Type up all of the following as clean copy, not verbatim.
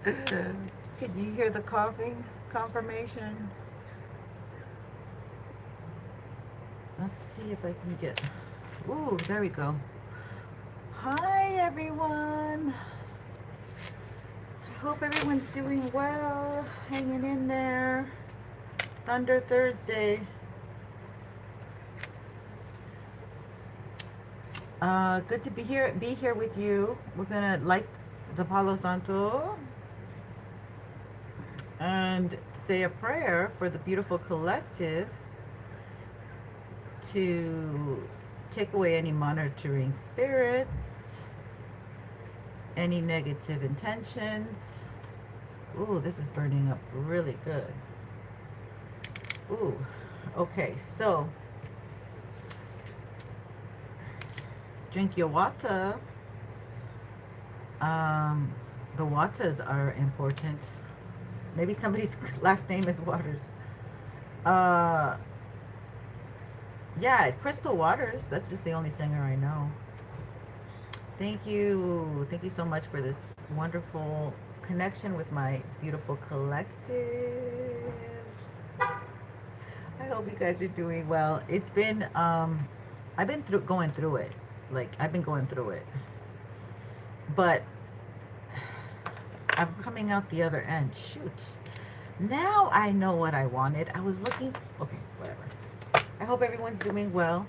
Can you hear the coughing confirmation? Let's see if I can get... Ooh, there we go. Hi, everyone. I hope everyone's doing well, hanging in there. Thunder Thursday. Good to be here with you. We're gonna light the Palo Santo and say a prayer for the beautiful collective to take away any monitoring spirits, any negative intentions. Ooh, this is burning up really good. Ooh, okay, so drink your water. The waters are important. Maybe somebody's last name is Waters. Uh, yeah, Crystal Waters. That's just the only singer I know. Thank you. Thank you so much for this wonderful connection with my beautiful collective. I hope you guys are doing well. It's been, I've been going through it. Like, I've been going through it. But I'm coming out the other end. Shoot. Now I know what I wanted. I was looking, okay, whatever. I hope everyone's doing well.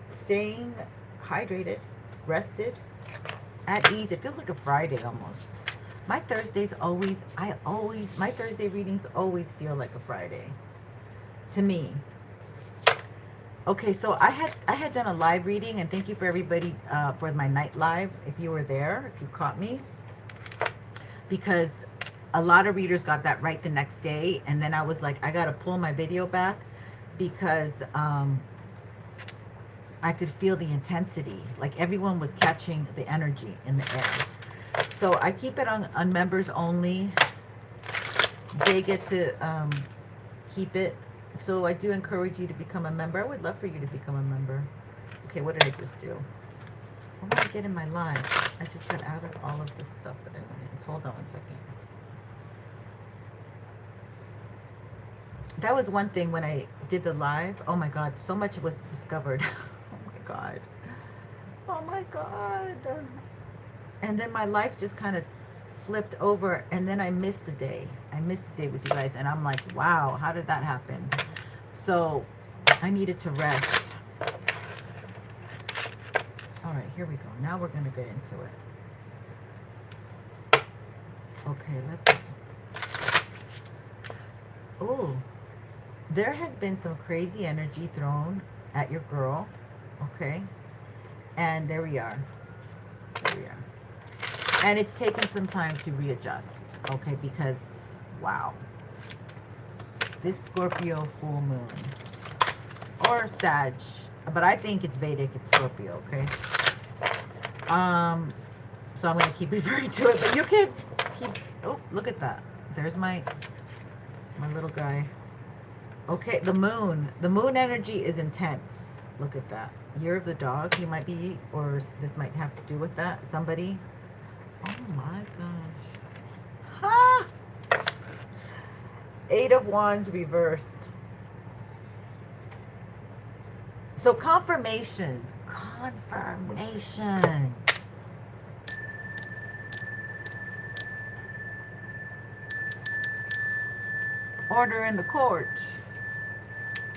Staying hydrated, rested, at ease. It feels like a Friday almost. My Thursdays always, my Thursday readings always feel like a Friday to me. Okay, so I had done a live reading, and thank you for everybody for my night live. If you were there, if you caught me, because a lot of readers got that right the next day, and then I was like, I gotta pull my video back because I could feel the intensity. Like everyone was catching the energy in the air. So I keep it on members only. They get to keep it. So I do encourage you to become a member. I would love for you to become a member. Okay, what did I just do? What did I get in my live? I just got out of all of this stuff that I wanted. Hold on one second. That was one thing when I did the live. Oh my God, so much was discovered. Oh my God. Oh my God. And then my life just kind of flipped over, and then I missed a day. I missed a day with you guys, and I'm like, wow, how did that happen? So I needed to rest. All right, here we go. Now we're going to get into it. Okay, let's... Oh, there has been some crazy energy thrown at your girl. Okay. And there we are. There we are. And it's taken some time to readjust. Okay, because, wow. This Scorpio full moon. Or Sag. But I think it's Vedic, it's Scorpio, okay? So I'm going to keep referring to it. But you can keep... Oh, look at that. There's my little guy. Okay, the moon. The moon energy is intense. Look at that. Year of the dog, you might be, or this might have to do with that. Somebody. Oh my gosh. Ha! 8 of Wands reversed. So confirmation. Confirmation. Order in the court.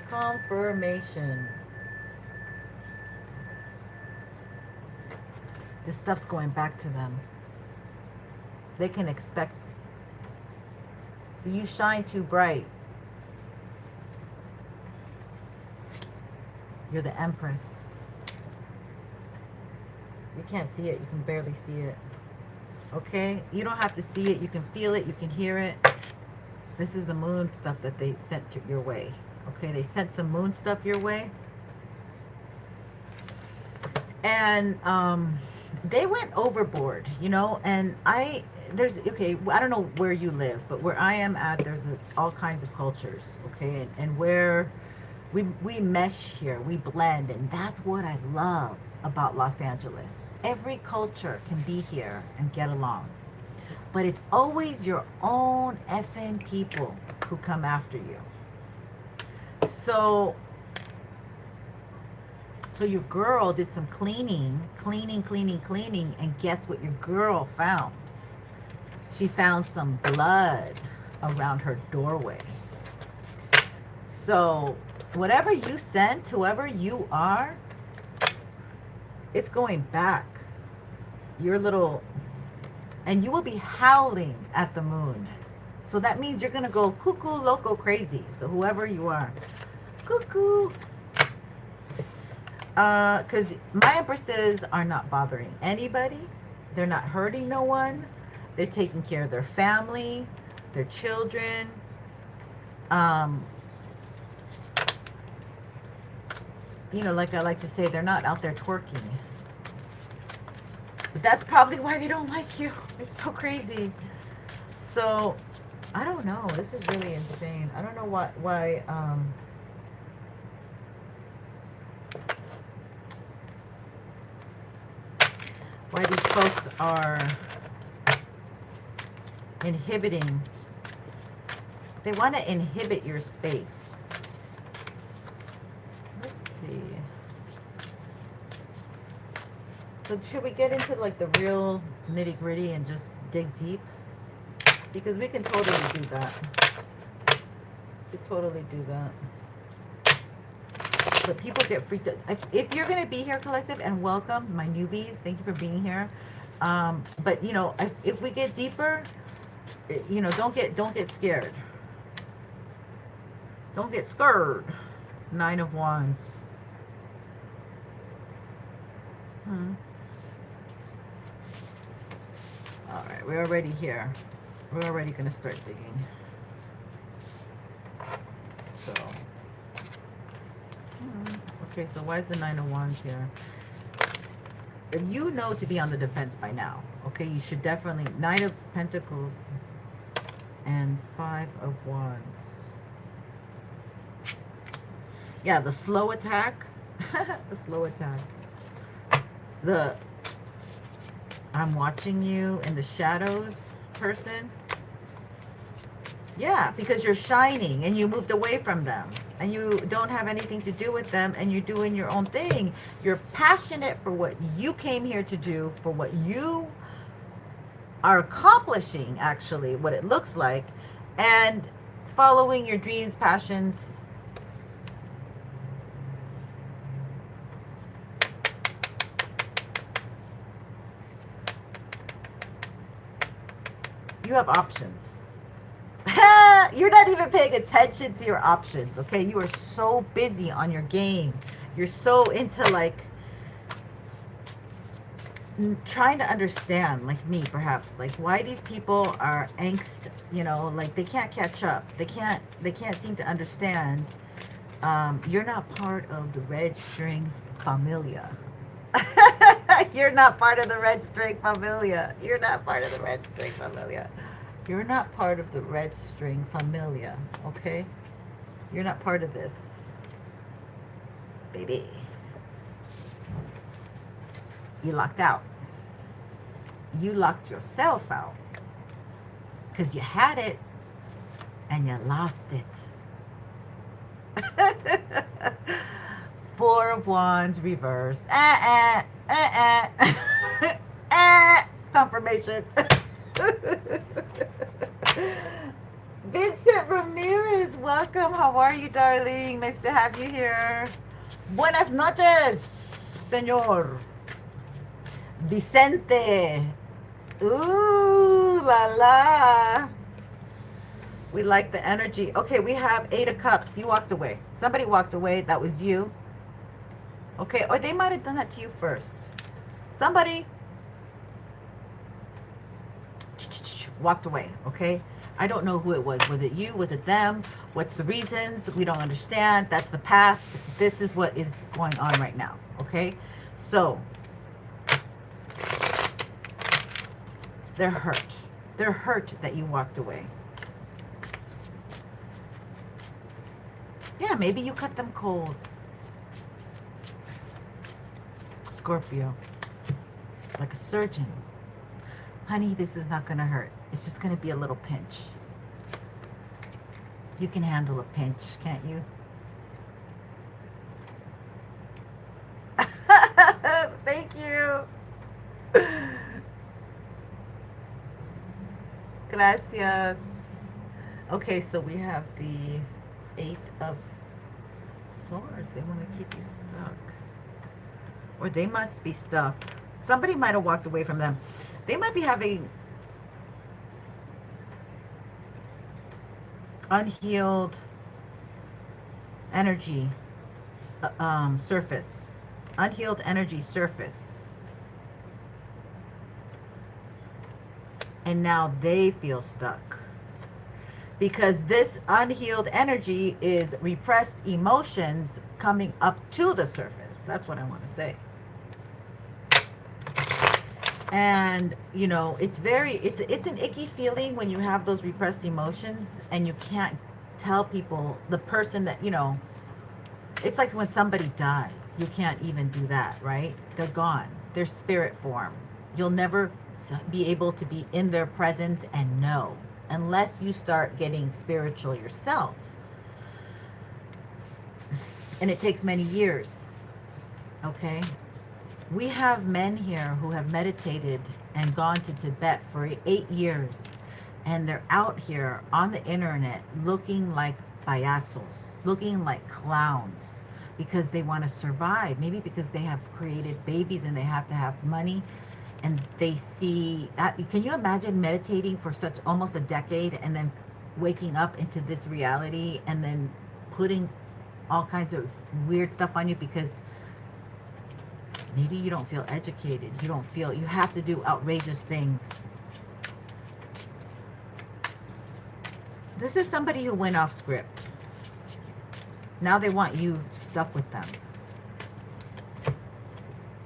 Confirmation. This stuff's going back to them. They can expect. So you shine too bright. You're the Empress. You can't see it. You can barely see it. Okay? You don't have to see it. You can feel it. You can hear it. This is the moon stuff that they sent your way. Okay? They sent some moon stuff your way. And they went overboard, you know, and okay, I don't know where you live, but where I am at, there's all kinds of cultures, okay, and where We mesh here, we blend, and that's what I love about Los Angeles. Every culture can be here and get along, but it's always your own effing people who come after you. So your girl did some cleaning, and guess what your girl found? She found some blood around her doorway. So whatever you sent, whoever you are, it's going back. Your little, and you will be howling at the moon. So that means you're going to go cuckoo, loco, crazy. So whoever you are, cuckoo. Because my empresses are not bothering anybody. They're not hurting no one. They're taking care of their family, their children. You know, like I like to say, they're not out there twerking. But that's probably why they don't like you. It's so crazy. So, I don't know. This is really insane. I don't know why these folks are inhibiting. They want to inhibit your space. Let's see. So should we get into like the real nitty gritty and just dig deep? Because we can totally do that. We could totally do that. But people get freaked out. If you're going to be here, collective, and welcome my newbies, thank you for being here. But you know, if we get deeper, you know, don't get scared. Don't get scared. 9 of Wands. All right, we're already here. We're already going to start digging. So, okay, so why is the 9 of Wands here? You know to be on the defense by now. Okay, you should definitely. 9 of Pentacles and 5 of Wands. Yeah, the slow attack. The slow attack. The I'm watching you in the shadows person. Yeah, because you're shining and you moved away from them and you don't have anything to do with them and you're doing your own thing. You're passionate for what you came here to do, for what you are accomplishing, actually, what it looks like, and following your dreams, passions. You have options. You're not even paying attention to your options, okay? You are so busy on your game. You're so into, like, trying to understand, like me, perhaps, like why these people are angst, you know, like they can't catch up. They can't seem to understand. You're not part of the red string familia. You're not part of the red string familia. You're not part of the red string familia. You're not part of the red string familia, okay? You're not part of this, baby. You locked out. You locked yourself out because you had it and you lost it. 4 of Wands reversed. Confirmation. Vincent Ramirez, welcome. How are you, darling? Nice to have you here. Buenas noches, señor. Vicente. Ooh la la. We like the energy. Okay, we have 8 of Cups. You walked away. Somebody walked away. That was you. Okay, or they might have done that to you first. Somebody walked away, okay? I don't know who it was. Was it you? Was it them? What's the reasons? We don't understand. That's the past. This is what is going on right now, okay? So, they're hurt. They're hurt that you walked away. Yeah, maybe you cut them cold. Scorpio. Like a surgeon. Honey, this is not going to hurt. It's just going to be a little pinch. You can handle a pinch, can't you? Thank you. Gracias. Okay, so we have the 8 of Swords. They want to keep you stuck. Or they must be stuck. Somebody might have walked away from them. They might be having unhealed energy surface. Unhealed energy surface. And now they feel stuck. Because this unhealed energy is repressed emotions coming up to the surface. That's what I want to say. And, you know, it's an icky feeling when you have those repressed emotions and you can't tell people, the person that, you know, it's like when somebody dies. You can't even do that, right? They're gone. They're spirit form. You'll never be able to be in their presence and know, unless you start getting spiritual yourself. And it takes many years, okay? We have men here who have meditated and gone to Tibet for 8 years, and they're out here on the internet looking like payasos, looking like clowns, because they want to survive. Maybe because they have created babies and they have to have money, and they see that. Can you imagine meditating for such almost a decade and then waking up into this reality and then putting all kinds of weird stuff on you because maybe you don't feel educated. You don't feel, you have to do outrageous things. This is somebody who went off script. Now they want you stuck with them.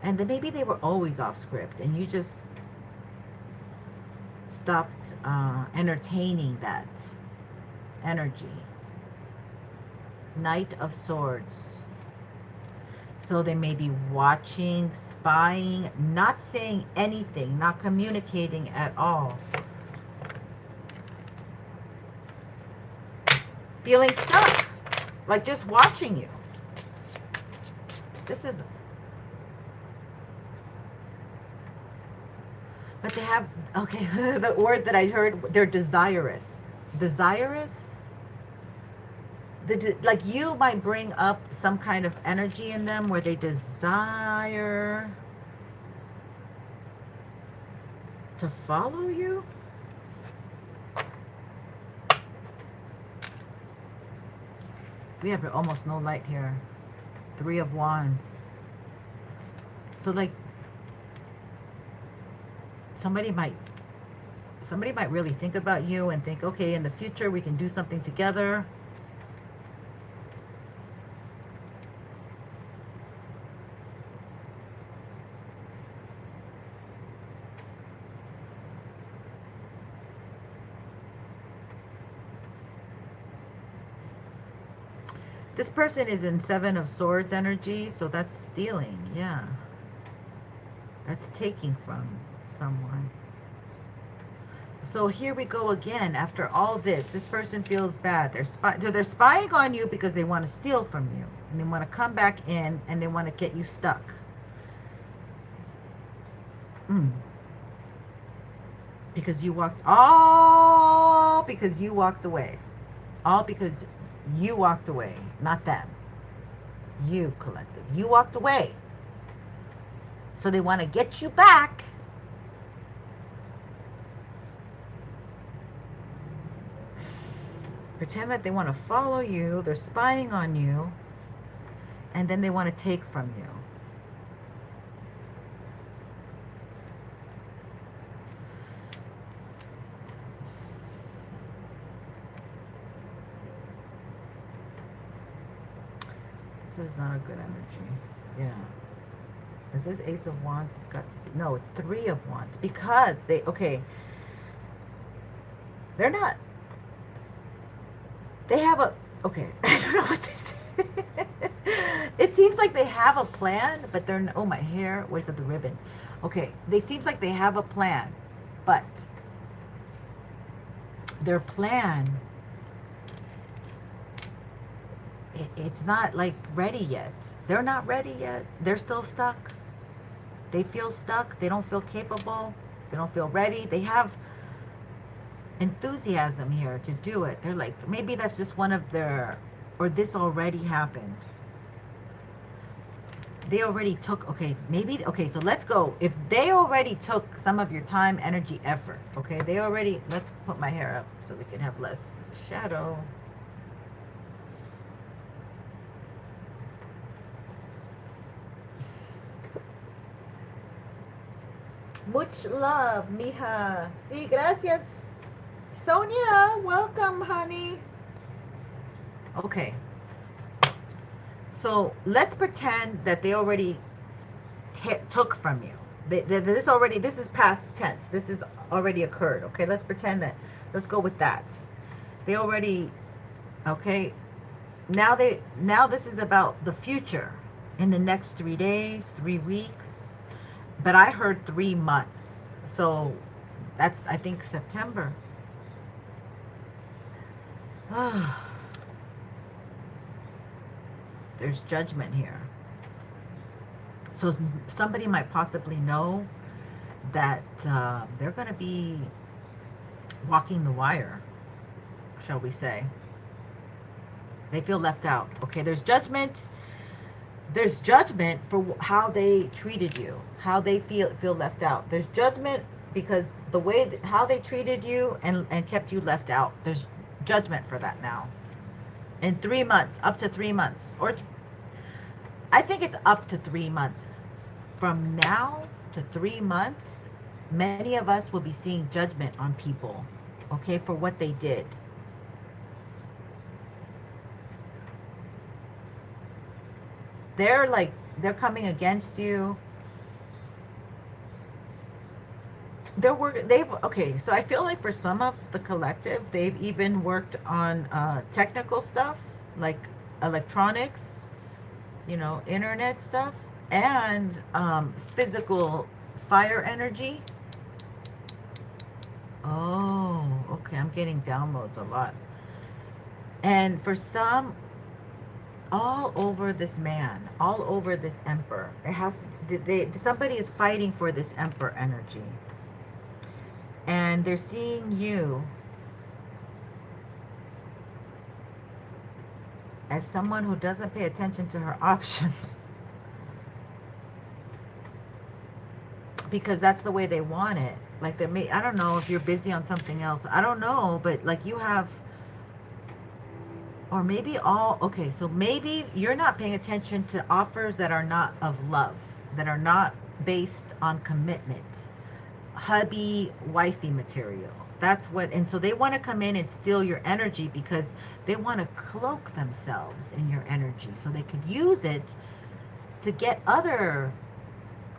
And then maybe they were always off script and you just stopped entertaining that energy. Knight of Swords. So they may be watching, spying, not saying anything, not communicating at all. Feeling stuck, like just watching you. This is... But they have, okay, the word that I heard, they're desirous. Desirous? Like you might bring up some kind of energy in them where they desire to follow you. We have almost no light here. 3 of Wands. So like somebody might really think about you and think, okay, in the future we can do something together. This person is in 7 of Swords energy, so that's stealing, yeah. That's taking from someone. So here we go again. After all this person feels bad. They're spying on you because they want to steal from you. And they want to come back in and they want to get you stuck. Because you walked... All because you walked away. All because you walked away. Not them. You, collective. You walked away. So they want to get you back. Pretend that they want to follow you. They're spying on you. And then they want to take from you. This is not a good energy. Yeah. Is this Ace of Wands? It's got to be. No, it's 3 of Wands. Because they... Okay. They're not... They have a... Okay. I don't know what this seems like they have a plan, but they're, oh, my hair, where's the ribbon? Okay, they seems like they have a plan, but their plan, it's not like ready yet. They're not ready yet. They're still stuck. They feel stuck. They don't feel capable. They don't feel ready. They have enthusiasm here to do it. They're like, maybe that's just one of their, or this already happened. They already took, okay, maybe, okay, so let's go. If they already took some of your time, energy, effort, okay, they already, let's put my hair up so we can have less shadow. Much love, mija. Sí, gracias. Sonia, welcome, honey. Okay. So let's pretend that they already took from you. This is past tense. This is already occurred. Okay, let's pretend that. Let's go with that. They already, okay. Now this is about the future in the next 3 days, 3 weeks. But I heard 3 months. So that's, I think, September. There's judgment here. So somebody might possibly know that they're going to be walking the wire, shall we say. They feel left out. Okay, there's judgment. There's judgment for how they treated you, how they feel left out. There's judgment because the way how they treated you and kept you left out. There's judgment for that now. In 3 months, up to 3 months, or I think it's up to 3 months. From now to 3 months, many of us will be seeing judgment on people, okay, for what they did. They're coming against you. Okay, so I feel like for some of the collective, they've even worked on technical stuff, like electronics, you know, internet stuff, and physical fire energy. Oh, okay, I'm getting downloads a lot. And for some, all over this man, all over this emperor, somebody is fighting for this emperor energy. And they're seeing you as someone who doesn't pay attention to her options. Because that's the way they want it. Like I don't know if you're busy on something else. I don't know, but like you have, or maybe okay, so maybe you're not paying attention to offers that are not of love, that are not based on commitment. Hubby, wifey material. That's what, and so they want to come in and steal your energy because they want to cloak themselves in your energy so they could use it to get other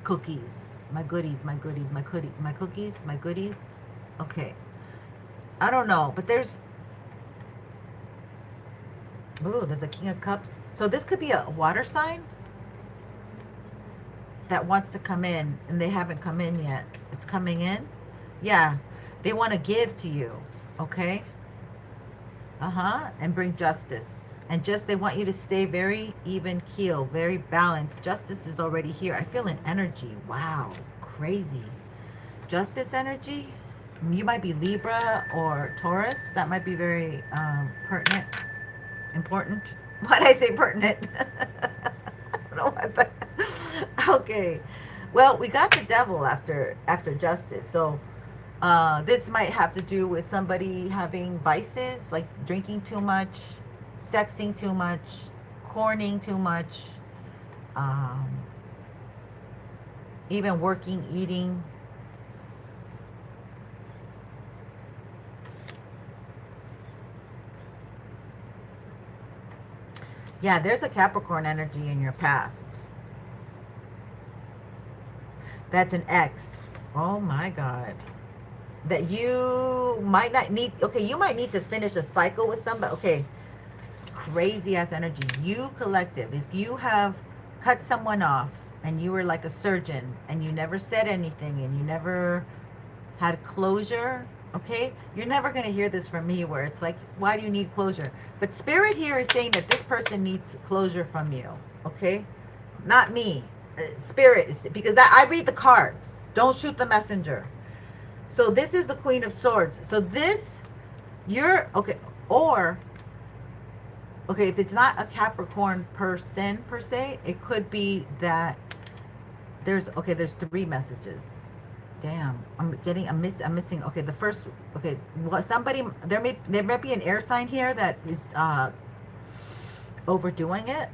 cookies. My goodies, my goodies, my cookies, my goodies. Okay. I don't know, but there's a King of Cups. So this could be a water sign that wants to come in and they haven't come in yet. It's coming in. Yeah. They want to give to you. Okay. And bring justice. And just, they want you to stay very even keel, very balanced. Justice is already here. I feel an energy. Wow. Crazy. Justice energy. You might be Libra or Taurus. That might be very pertinent. Important. Why did I say pertinent? I don't know what that. Okay. Well, we got the devil after justice. So this might have to do with somebody having vices, like drinking too much, sexing too much, corning too much, even working, eating. Yeah, there's a Capricorn energy in your past. That's an ex. Oh my God. That you might not need. Okay, you might need to finish a cycle with somebody. Okay. Crazy ass energy. You collective. If you have cut someone off and you were like a surgeon and you never said anything and you never had closure, okay? You're never going to hear this from me where it's like, why do you need closure? But Spirit here is saying that this person needs closure from you, okay? Not me. Spirit, because I read the cards. Don't shoot the messenger. So this is the Queen of Swords. So this, you're, okay, or, okay, if it's not a Capricorn person per se, it could be that there's, okay, there's 3 messages. Damn, I'm missing, okay, the first, okay, what somebody, there may be an air sign here that is overdoing it,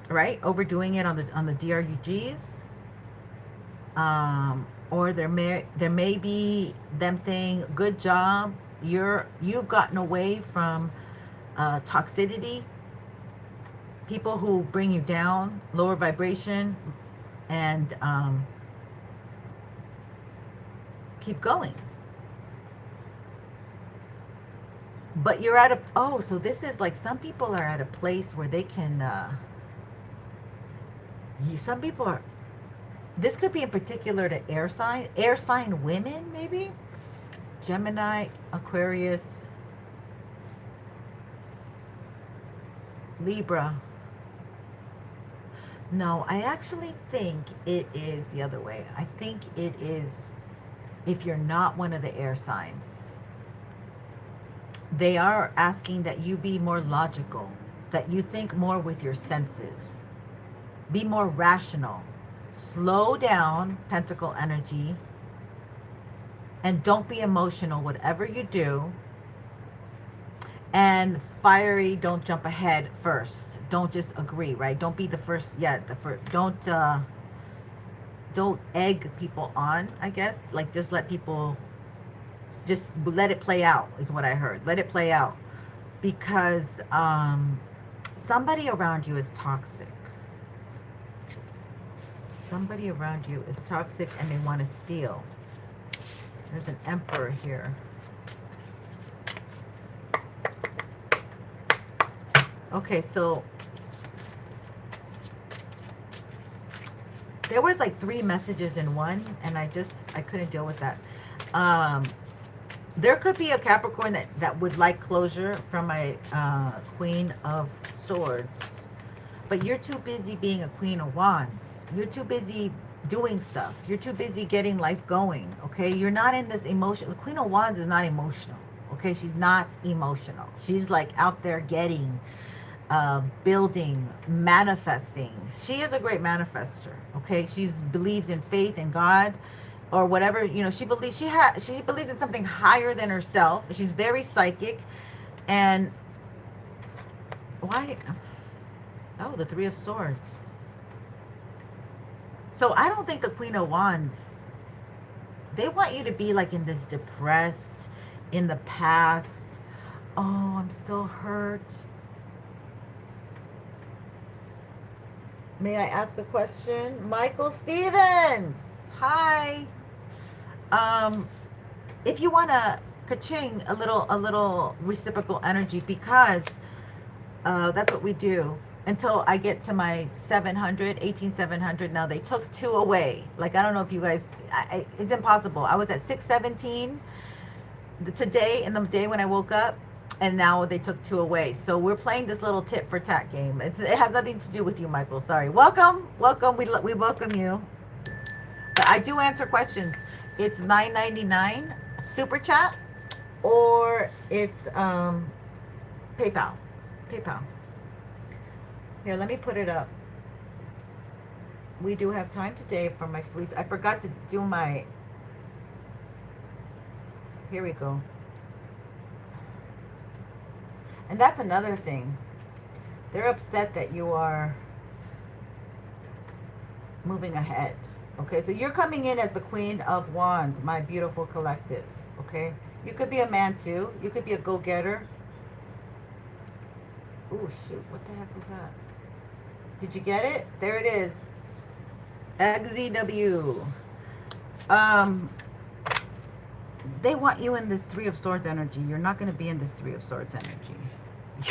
right? Overdoing it on the DRUGs. Or there may be them saying, good job, you've gotten away from toxicity, people who bring you down, lower vibration, and keep going. But you're at a, oh, so this is like, some people are at a place where they can, some people are, this could be in particular to air sign women, maybe? Gemini, Aquarius, Libra. No, I actually think it is the other way. I think it is, if you're not one of the air signs, they are asking that you be more logical, that you think more with your senses, be more rational, slow down, Pentacle energy, and don't be emotional, whatever you do. And fiery, don't jump ahead first. Don't just agree, right? Don't be the first, don't egg people on, I guess. Like, just let people, just let it play out, is what I heard. Let it play out. Because somebody around you is toxic. Somebody around you is toxic and they want to steal. There's an Emperor here. Okay, so there was like 3 messages in one, and I couldn't deal with that. There could be a Capricorn that would like closure from a Queen of Swords, but you're too busy being a Queen of Wands. You're too busy doing stuff. You're too busy getting life going, okay? You're not in this emotion. The Queen of Wands is not emotional, okay? She's not emotional. She's like out there getting, building, manifesting. She is a great manifester, okay? She believes in faith in God, or whatever, you know, she believes in something higher than herself. She's very psychic. And why? Oh, the 3 of Swords. So I don't think the Queen of Wands, they want you to be like in this depressed, in the past. Oh, I'm still hurt. May I ask a question? Michael Stevens. Hi. If you want to ka-ching a little reciprocal energy, because that's what we do until I get to my 18,700. Now they took 2 away. Like, I don't know if you guys, it's impossible. I was at 617 today, in the day when I woke up, and now they took 2 away. So we're playing this little tit for tat game. It has nothing to do with you, Michael. Sorry. Welcome. We welcome you. But I do answer questions. It's $9.99 super chat, or it's PayPal. Here, let me put it up. We do have time today for my sweets. I forgot to do my, here we go. And that's another thing. They're upset that you are moving ahead. Okay, so you're coming in as the Queen of Wands, my beautiful collective. Okay, you could be a man too. You could be a go-getter. Oh shoot, what the heck was that? Did you get it? There it is. XZW. They want you in this 3 of Swords energy. You're not going to be in this 3 of Swords energy.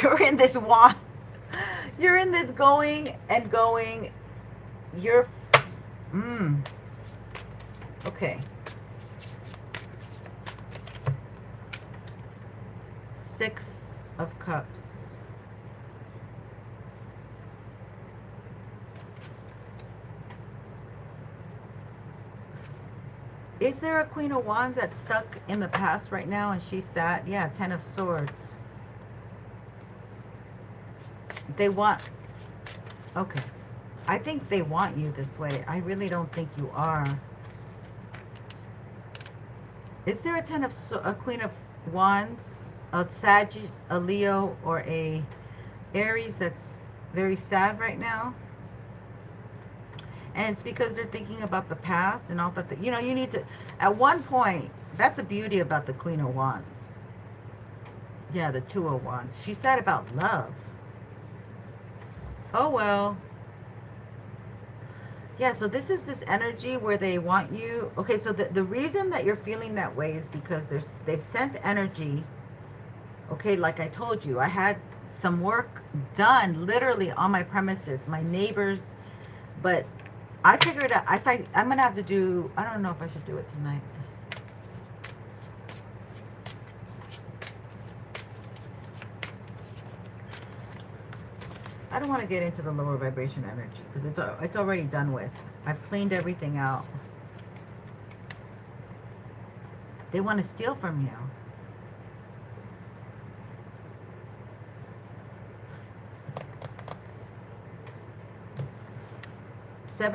You're in this wand. You're in this going and going you're, okay. 6 of Cups. Is there a Queen of Wands that's stuck in the past right now and she's sad? Yeah, 10 of Swords. They want, okay. I think they want you this way. I really don't think you are. Is there a Queen of Wands, a Sag, a Leo, or a Aries that's very sad right now? And it's because they're thinking about the past and all that. You know, you need to, at one point, that's the beauty about the Queen of Wands. Yeah, the 2 of Wands. She's sad about love. Oh, well. Yeah, so this is this energy where they want you. Okay, so the reason that you're feeling that way is because they've sent energy. Okay, like I told you, I had some work done literally on my premises, my neighbors, but I figured out, I'm going to have to do, I don't know if I should do it tonight. I don't want to get into the lower vibration energy because it's already done with. I've cleaned everything out. They want to steal from you.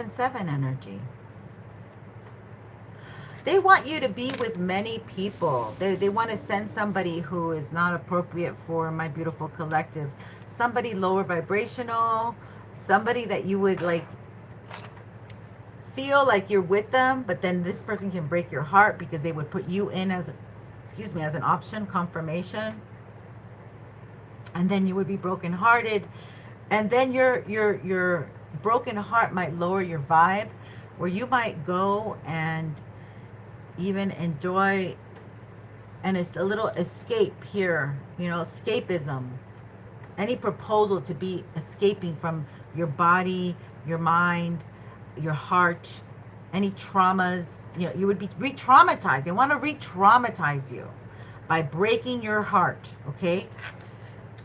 Seven energy. They want you to be with many people. They want to send somebody who is not appropriate for my beautiful collective. Somebody lower vibrational. Somebody that you would like feel like you're with them, but then this person can break your heart because they would put you in as, excuse me, as an option, confirmation. And then you would be brokenhearted. And then your broken heart might lower your vibe, where you might go and even enjoy, and it's a little escape here, you know, escapism. Any proposal to be escaping from your body, your mind, your heart, any traumas, you know, you would be re-traumatized. They want to re-traumatize you by breaking your heart, okay?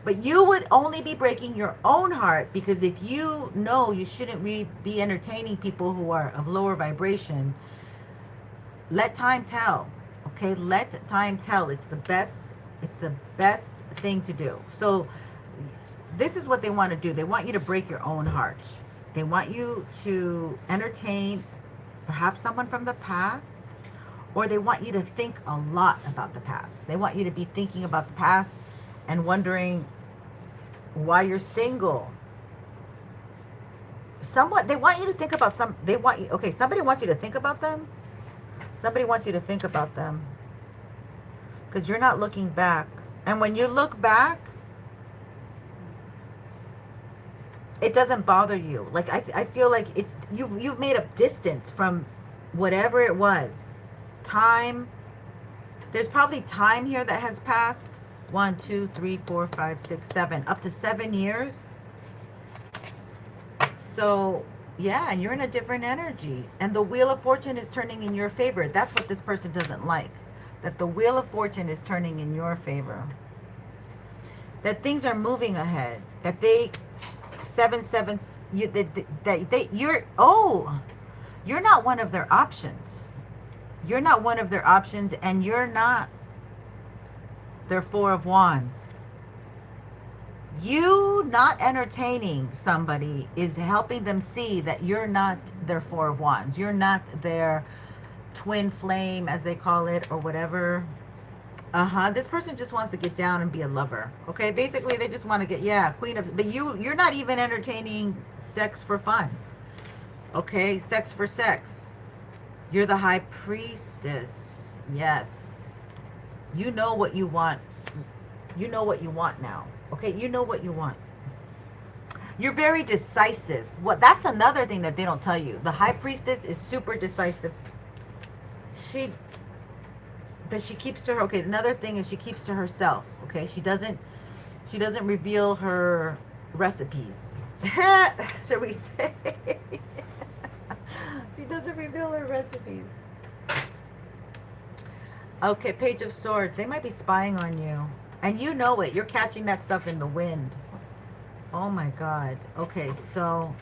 But you would only be breaking your own heart, because if you know you shouldn't be entertaining people who are of lower vibration, let time tell, okay? Let time tell. It's the best thing to do. So this is what they want to do. They want you to break your own heart. They want you to entertain perhaps someone from the past, or they want you to think a lot about the past. They want you to be thinking about the past and wondering why you're single. They want you to think about okay, somebody wants you to think about them. Somebody wants you to think about them because you're not looking back. And when you look back, it doesn't bother you. Like I feel like it's you've made up distance from whatever it was. Time. There's probably time here that has passed. 1, 2, 3, 4, 5, 6, 7, up to 7 years. So yeah, and you're in a different energy, and the Wheel of Fortune is turning in your favor. That's what this person doesn't like, that the Wheel of Fortune is turning in your favor, that things are moving ahead, that they 7, 7, you're not one of their options. You're not one of their options, and you're not their 4 of Wands. You not entertaining somebody is helping them see that you're not their 4 of Wands. You're not their twin flame, as they call it, or whatever. This person just wants to get down and be a lover. Okay, basically they just want to get, queen of, but you're not even entertaining sex for fun. Okay, sex for sex. You're the High Priestess. Yes. You know what you want. You know what you want now. Okay, you know what you want. You're very decisive. That's another thing that they don't tell you. The High Priestess is super decisive. But she keeps to her. Okay, another thing is she keeps to herself. Okay, she doesn't reveal her recipes. Should we say? She doesn't reveal her recipes. Okay, Page of Swords. They might be spying on you. And you know it. You're catching that stuff in the wind. Oh my God. Okay, so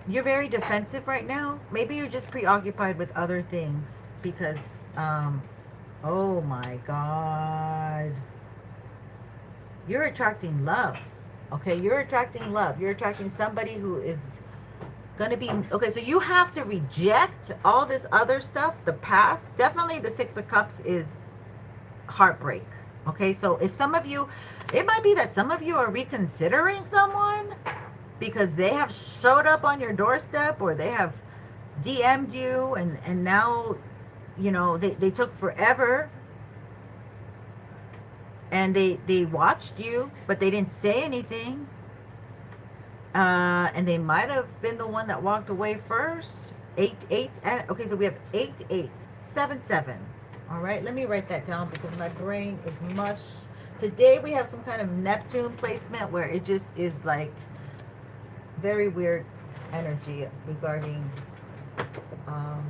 you're very defensive right now. Maybe you're just preoccupied with other things because, oh my God. You're attracting love. Okay, you're attracting love. You're attracting somebody who is going to be, okay, so you have to reject all this other stuff, the past. Definitely the Six of Cups is heartbreak. Okay, so if some of you, it might be that some of you are reconsidering someone because they have showed up on your doorstep or they have DM'd you and now, you know, they took forever and they watched you, but they didn't say anything. And they might have been the one that walked away first. 8, 8. Okay, so we have 8, 8, 7, 7. All right, let me write that down because my brain is mush. Today we have some kind of Neptune placement where it just is like very weird energy regarding, yeah,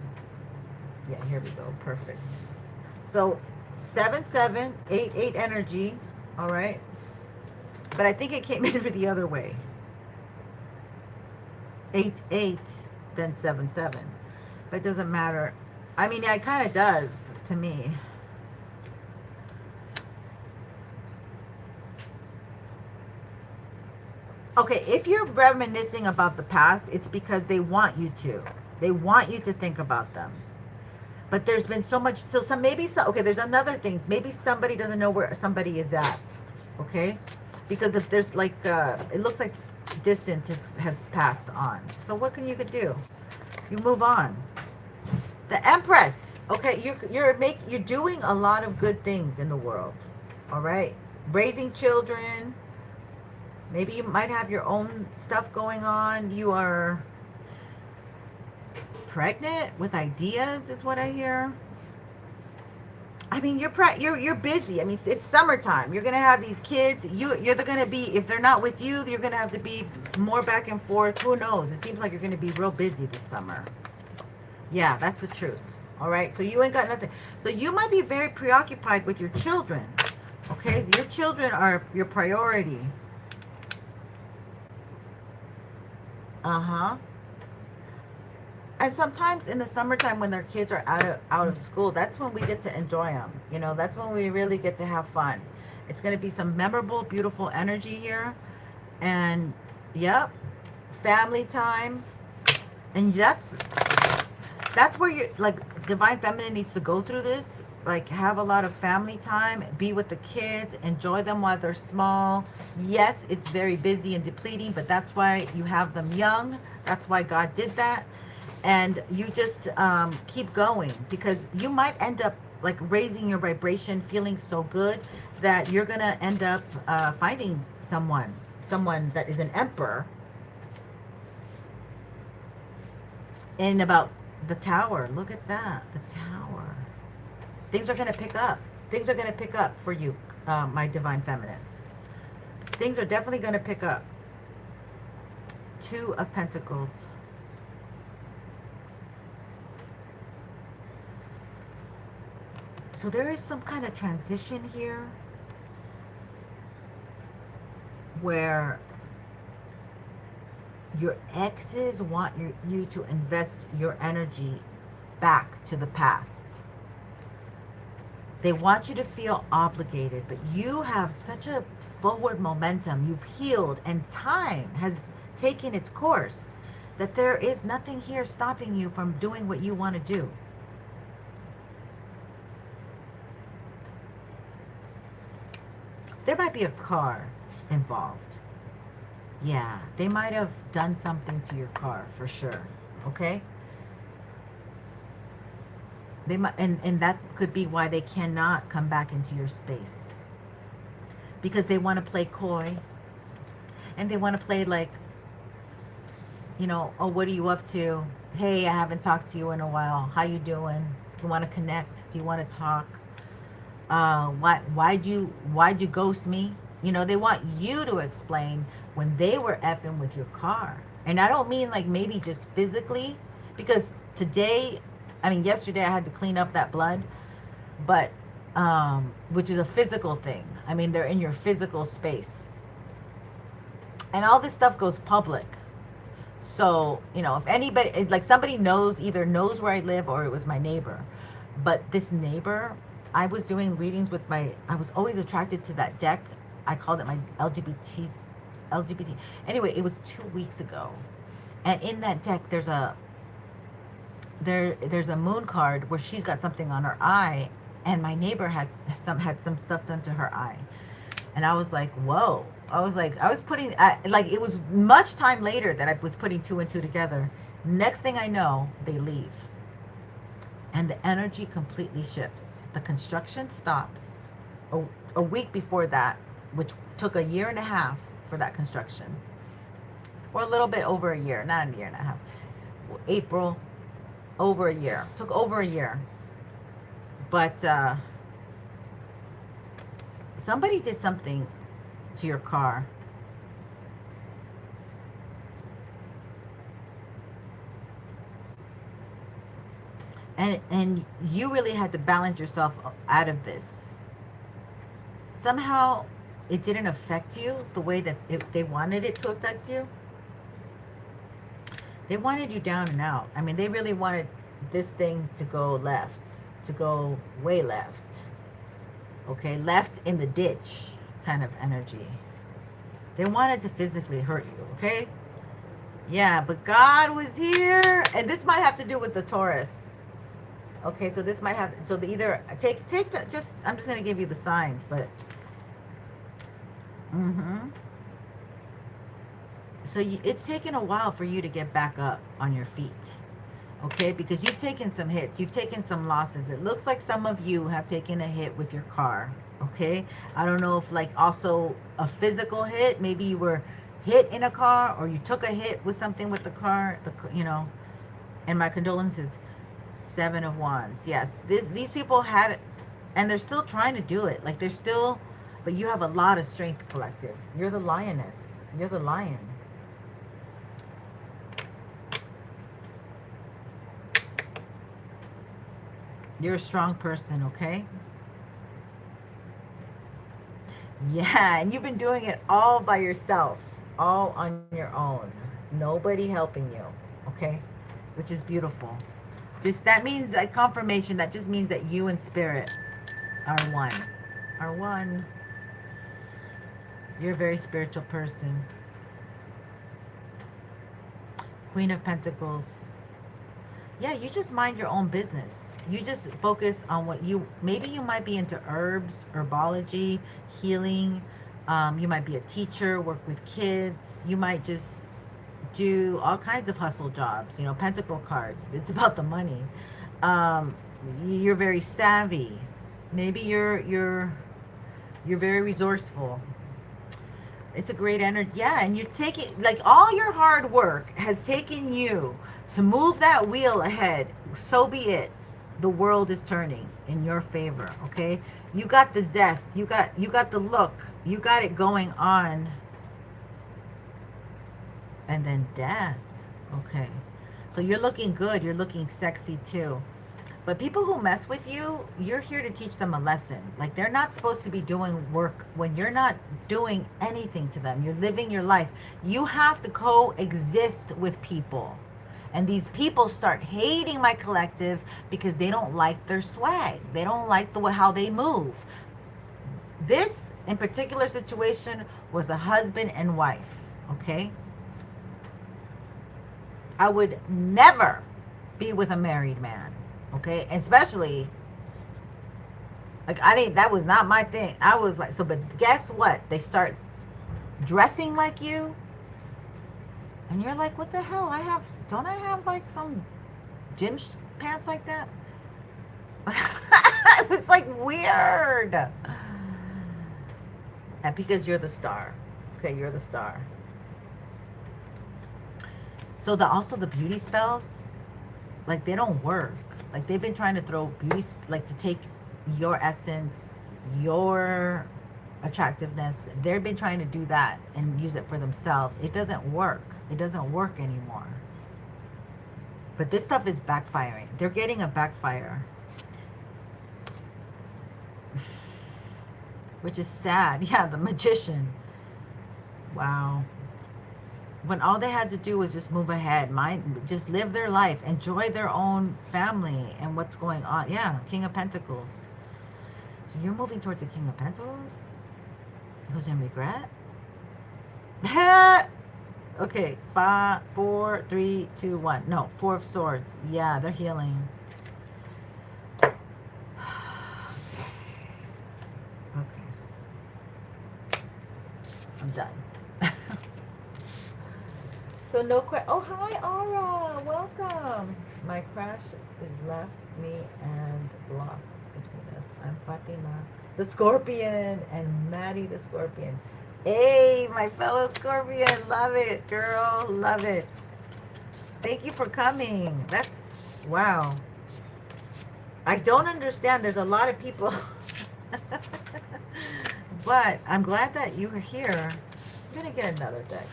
here we go, perfect. So 7, 7, 8, 8 energy, all right? But I think it came in for the other way. 8, 8, then 7, 7. But it doesn't matter. I mean, it kind of does to me. Okay, if you're reminiscing about the past, it's because they want you to. They want you to think about them. But there's been so much, so some, maybe, so, okay, there's another thing. Maybe somebody doesn't know where somebody is at, okay? Because if there's like, it looks like distance has passed on. So what can you could do? You move on. The Empress, okay, you're doing a lot of good things in the world, all right? Raising children. Maybe you might have your own stuff going on. You are pregnant with ideas is what I hear. I mean, you're busy. I mean, it's summertime. You're gonna have these kids. You're gonna be, if they're not with you, you're gonna have to be more back and forth. Who knows? It seems like you're gonna be real busy this summer. Yeah, that's the truth. All right. So you ain't got nothing. So you might be very preoccupied with your children. Okay, so your children are your priority. And sometimes in the summertime when their kids are out of school, that's when we get to enjoy them. You know, that's when we really get to have fun. It's going to be some memorable, beautiful energy here. And, yep, family time. And that's where you're, like, Divine Feminine needs to go through this. Like, have a lot of family time, be with the kids, enjoy them while they're small. Yes, it's very busy and depleting, but that's why you have them young. That's why God did that. And you just keep going, because you might end up like raising your vibration, feeling so good that you're going to end up finding someone that is an emperor. And about the Tower, look at that, the Tower. Things are going to pick up. Things are going to pick up for you, my Divine Feminines. Things are definitely going to pick up. 2 of Pentacles. So there is some kind of transition here where your exes want you to invest your energy back to the past. They want you to feel obligated, but you have such a forward momentum. You've healed and time has taken its course that there is nothing here stopping you from doing what you want to do. There might be a car involved. Yeah, they might have done something to your car for sure. Okay? They might, and that could be why they cannot come back into your space. Because they want to play coy. And they want to play like, you know, oh, what are you up to? Hey, I haven't talked to you in a while. How you doing? Do you want to connect? Do you want to talk? Why'd you ghost me? You know, they want you to explain when they were effing with your car And I don't mean like maybe just physically, because today, I mean, yesterday I had to clean up that blood, but, which is a physical thing. I mean, they're in your physical space. And all this stuff goes public. So, you know, if anybody, like somebody knows, either knows where I live or it was my neighbor. But this neighbor, I was doing readings with I was always attracted to that deck. I called it my LGBT. Anyway, it was 2 weeks ago. And in that deck, there's a moon card where she's got something on her eye, and my neighbor had some stuff done to her eye. And I was like, whoa. I was putting, like, it was much time later that I was putting 2 and 2 together. Next thing I know, they leave. And the energy completely shifts. The construction stops a week before that, which took 1.5 years for that construction. Or a little bit over a year, not 1.5 years. April, over a year. Took over a year. But somebody did something to your car. And you really had to balance yourself out of this. Somehow it didn't affect you the way that they wanted it to affect you. They wanted you down and out. I mean, they really wanted this thing to go left, to go way left. Okay, left in the ditch kind of energy. They wanted to physically hurt you, okay? Yeah, but God was here. And this might have to do with the Taurus. Okay, so this might have, so the either take the, just, I'm just going to give you the signs, but, so it's taken a while for you to get back up on your feet, okay, because you've taken some hits, you've taken some losses. It looks like some of you have taken a hit with your car, okay? I don't know if like also a physical hit, maybe you were hit in a car, or you took a hit with something with the car, you know, and my condolences. 7 of Wands. Yes, these people had it, and they're still trying to do it. Like, they're still, but you have a lot of strength, collective. You're the lioness. You're the lion. You're a strong person, okay? Yeah, and you've been doing it all by yourself, all on your own. Nobody helping you, okay? Which is beautiful. Just, that means a confirmation. That just means that you and spirit are one. Are one. You're a very spiritual person. Queen of Pentacles. Yeah, you just mind your own business. You just focus on what you, maybe you might be into herbs, herbology, healing. You might be a teacher, work with kids. You might just do all kinds of hustle jobs, you know, pentacle cards. It's about the money. You're very savvy. Maybe you're very resourceful. It's a great energy. Yeah, and you're taking, like, all your hard work has taken you to move that wheel ahead. So be it. The world is turning in your favor, okay? You got the zest. You got the look. You got it going on. And then death. Okay. So you're looking good. You're looking sexy too. But people who mess with you, you're here to teach them a lesson. Like, they're not supposed to be doing work when you're not doing anything to them. You're living your life. You have to coexist with people. And these people start hating my collective because they don't like their swag. They don't like how they move. This, in particular situation, was a husband and wife. Okay? I would never be with a married man, okay? Especially, like, that was not my thing. I was like, so, but guess what? They start dressing like you, and you're like, what the hell? Don't I have like some gym pants like that? It was like weird. And because you're the star, okay? You're the star. So also the beauty spells, like, they don't work. Like, they've been trying to throw beauty, like, to take your essence, your attractiveness. They've been trying to do that and use it for themselves. It doesn't work. It doesn't work anymore. But this stuff is backfiring. They're getting a backfire. Which is sad. Yeah, the magician. Wow. When all they had to do was just move ahead. Just live their life. Enjoy their own family and what's going on. Yeah, King of Pentacles. So you're moving towards the King of Pentacles? Who's in regret? Okay, 5, 4, 3, 2, 1. No, 4 of Swords. Yeah, they're healing. Okay. I'm done. So no Oh, hi, Aura. Welcome. My crash is left me and blocked between us. I'm Fatima, the Scorpion, and Maddie, the Scorpion. Hey, my fellow Scorpion. Love it, girl. Love it. Thank you for coming. That's, wow. I don't understand. There's a lot of people. But I'm glad that you were here. I'm going to get another deck.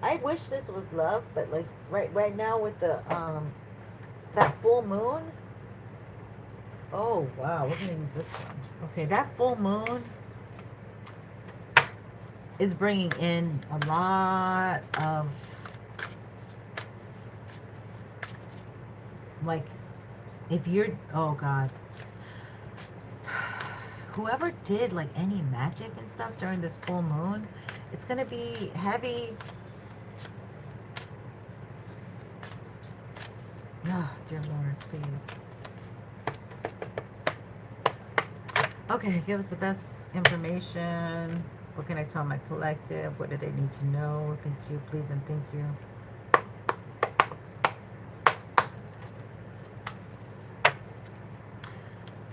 I wish this was love, but like right now with the that full moon. Oh wow, we're gonna use this one. Okay, that full moon is bringing in a lot of like, if you're, oh god, whoever did like any magic and stuff during this full moon, it's gonna be heavy. Oh, dear Lord, please. Okay, give us the best information. What can I tell my collective? What do they need to know? Thank you, please, and thank you.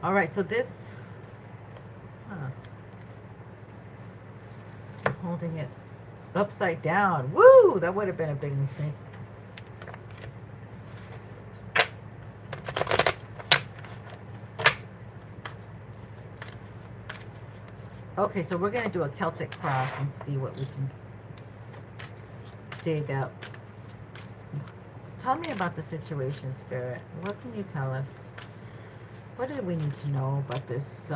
All right, so this, I'm holding it upside down. Woo! That would have been a big mistake. Okay, so we're going to do a Celtic cross and see what we can dig up. Tell me about the situation, Spirit. What can you tell us? What do we need to know about this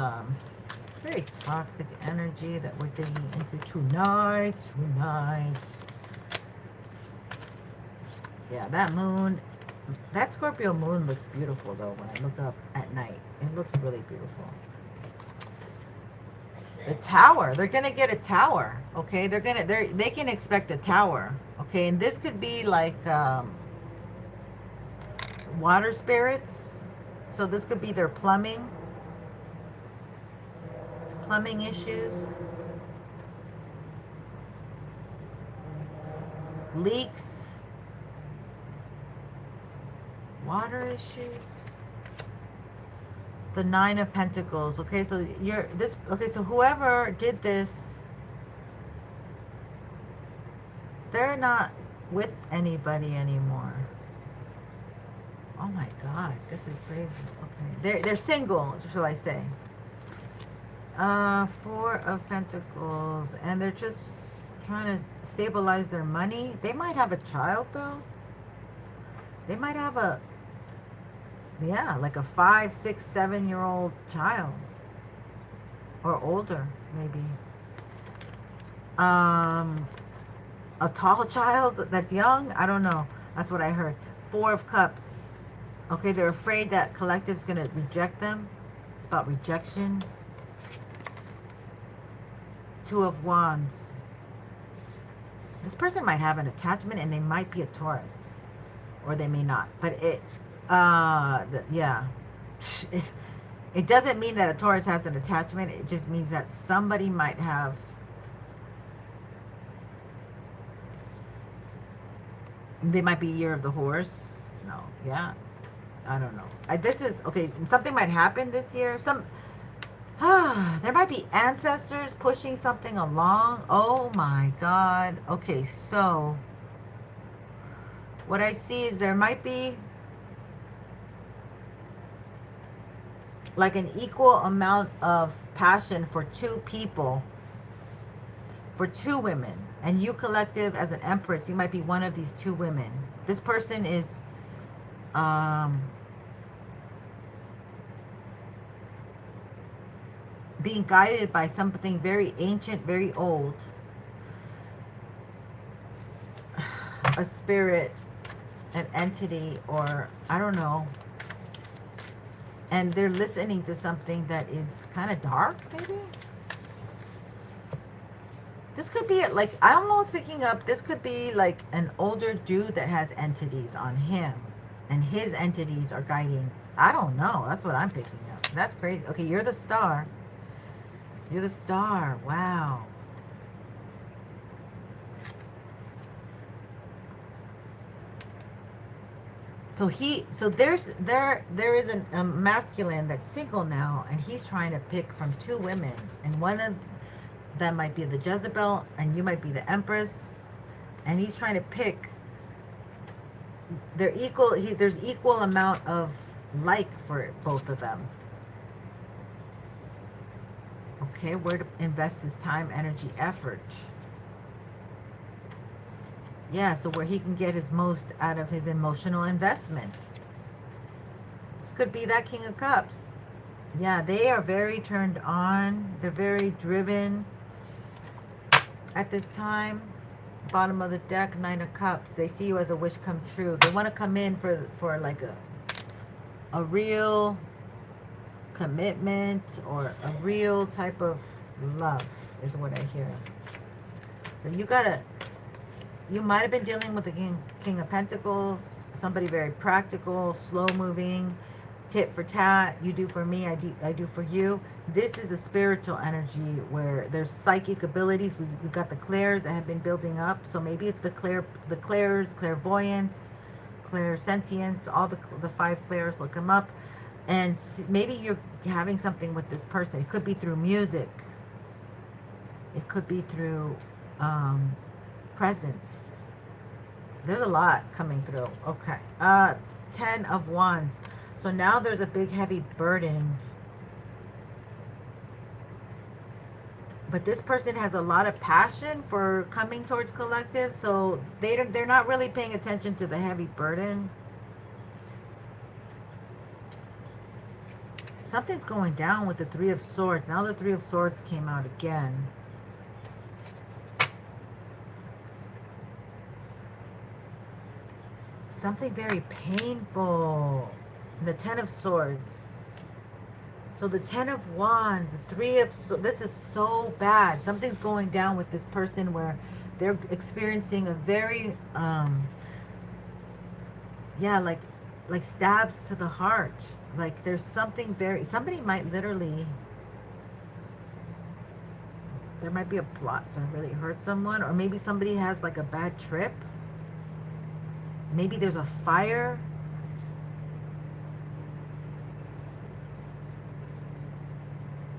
very toxic energy that we're digging into tonight? Yeah, that moon, that Scorpio moon looks beautiful, though, when I look up at night. It looks really beautiful. The tower, they're gonna get a tower, okay? They can expect a tower, okay? And this could be like water spirits. So this could be their plumbing issues, leaks, water issues. The 9 of Pentacles. Okay, so so whoever did this, they're not with anybody anymore. Oh my God, this is crazy. Okay, they're single, shall I say? 4 of Pentacles, and they're just trying to stabilize their money. They might have a child, though. They might have a, yeah, like a 5, 6, 7-year-old child, or older, maybe. A tall child that's young. I don't know. That's what I heard. 4 of Cups. Okay, they're afraid that collective's going to reject them. It's about rejection. 2 of Wands. This person might have an attachment, and they might be a Taurus. Or they may not. But yeah. It doesn't mean that a Taurus has an attachment. It just means that somebody might have... They might be Year of the Horse. No, yeah. I don't know. This is, okay, something might happen this year. There might be ancestors pushing something along. Oh my God. Okay, so what I see is there might be like an equal amount of passion for two people, for two women. And you, collective, as an empress, you might be one of these two women. This person is being guided by something very ancient, very old, a spirit, an entity, or I don't know. And they're listening to something that is kind of dark, maybe. This could be like, I'm almost picking up, this could be like an older dude that has entities on him, and his entities are guiding. I don't know. That's what I'm picking up. That's crazy. Okay, you're the star. You're the star. Wow. So there is a masculine that's single now, and he's trying to pick from two women, and one of them might be the Jezebel, and you might be the Empress, and he's trying to pick. They're equal. There's equal amount of like for both of them. Okay, where to invest his time, energy, effort. Yeah, so where he can get his most out of his emotional investment. This could be that King of Cups. Yeah, they are very turned on. They're very driven at this time. Bottom of the deck, Nine of Cups. They see you as a wish come true. They want to come in for like a real commitment, or a real type of love is what I hear. So you might have been dealing with the King of Pentacles, somebody very practical, slow moving, tit for tat. You do for me, I do for you. This is a spiritual energy where there's psychic abilities. We've got the clairs that have been building up. So maybe it's the clairs, clairvoyance, clairsentience, all the five clairs. Look them up, and maybe you're having something with this person. It could be through music. It could be through presence. There's a lot coming through. Okay. 10 of Wands. So now there's a big heavy burden. But this person has a lot of passion for coming towards collective, so they're not really paying attention to the heavy burden. Something's going down with the Three of Swords. Now the Three of Swords came out again. Something very painful. The Ten of Swords. So the Ten of Wands, the Three of Swords. This is so bad. Something's going down with this person where they're experiencing a very, yeah, like stabs to the heart. Like there's something somebody might literally, there might be a plot to really hurt someone, or maybe somebody has like a bad trip. Maybe there's a fire.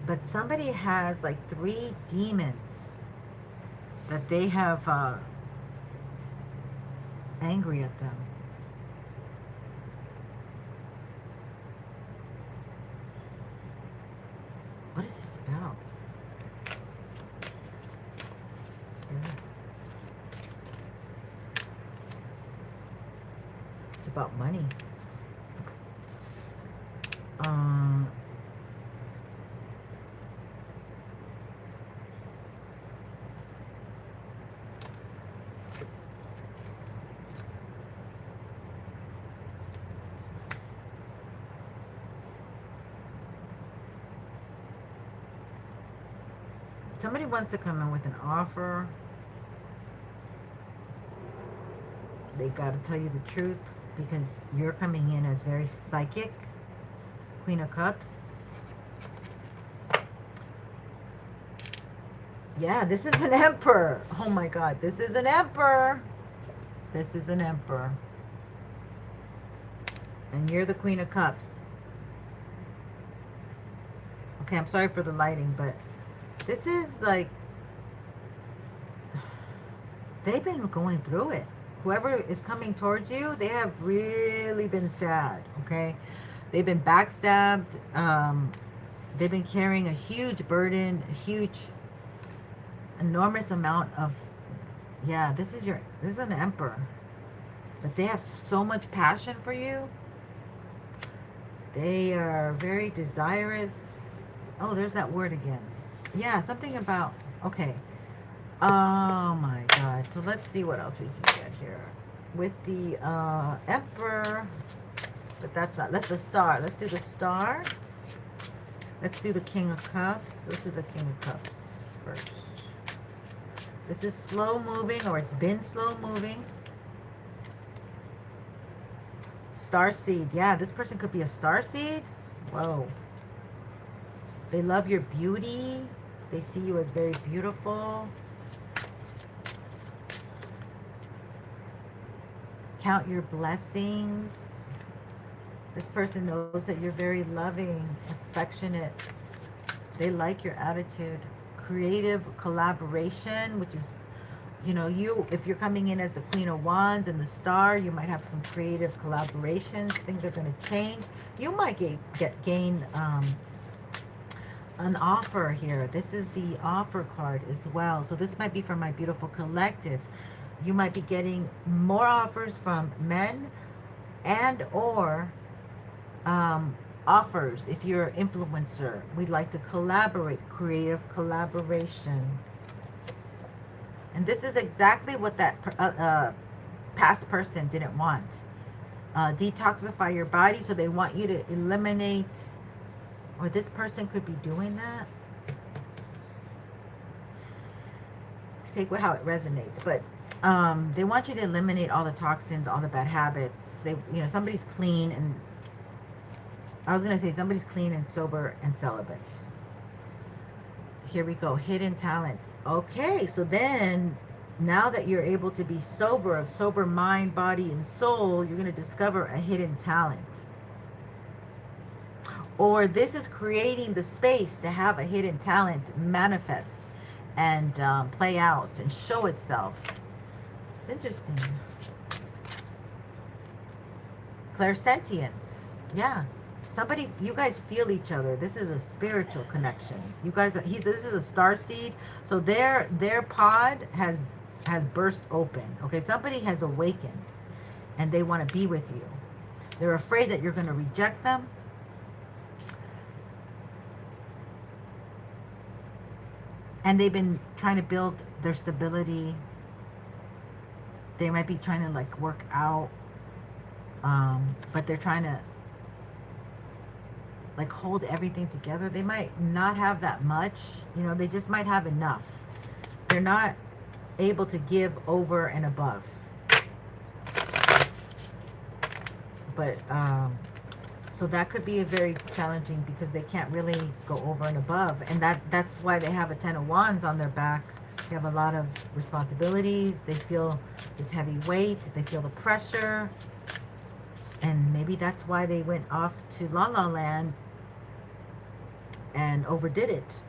But somebody has like 3 demons that they have angry at them. What is this about? Spirit. It's about money. Somebody wants to come in with an offer. They got to tell you the truth because you're coming in as very psychic. Queen of Cups. Yeah, this is an emperor. Oh my God, this is an emperor. This is an emperor. And you're the Queen of Cups. Okay, I'm sorry for the lighting, but this is like, they've been going through it. Whoever is coming towards you, they have really been sad, okay? They've been backstabbed. They've been carrying a huge burden, a huge, enormous amount of, yeah, this is an emperor. But they have so much passion for you. They are very desirous. Oh, there's that word again. Yeah, something about, okay. Oh my God. So let's see what else we can get here. With the emperor, but that's not, let's the star. Let's do the star. Let's do the King of Cups. Let's do the King of Cups first. This is slow moving, or it's been slow moving. Starseed. Yeah, this person could be a starseed. Whoa. They love your beauty. They see you as very beautiful. Count your blessings. This person knows that you're very loving, affectionate. They like your attitude. Creative collaboration, which is, you know, if you're coming in as the Queen of Wands and the Star, you might have some creative collaborations. Things are going to change. You might gain an offer here. This is the offer card as well. So this might be for my beautiful collective. You might be getting more offers from men and or offers if you're an influencer. We'd like to collaborate, creative collaboration. And this is exactly what that past person didn't want. Detoxify your body, so they want you to eliminate, or this person could be doing that. Take how it resonates, but they want you to eliminate all the toxins, all the bad habits. They, you know, somebody's clean and, I was going to say somebody's clean and sober and celibate. Here we go. Hidden talents. Okay, so then now that you're able to be sober, of sober mind, body, and soul, you're going to discover a hidden talent. Or this is creating the space to have a hidden talent manifest and play out and show itself. It's interesting. Clairsentience. Yeah. Somebody, you guys feel each other. This is a spiritual connection. You guys are, this is a star seed. So their pod has burst open. Okay, somebody has awakened and they want to be with you. They're afraid that you're going to reject them. And they've been trying to build their stability. They might be trying to like work out, but they're trying to like hold everything together. They might not have that much, you know, they just might have enough. They're not able to give over and above. But so that could be a very challenging, because they can't really go over and above, and that's why they have a 10 of Wands on their back. They have a lot of responsibilities. They feel this heavy weight. They feel the pressure. And maybe that's why they went off to La La Land and overdid it.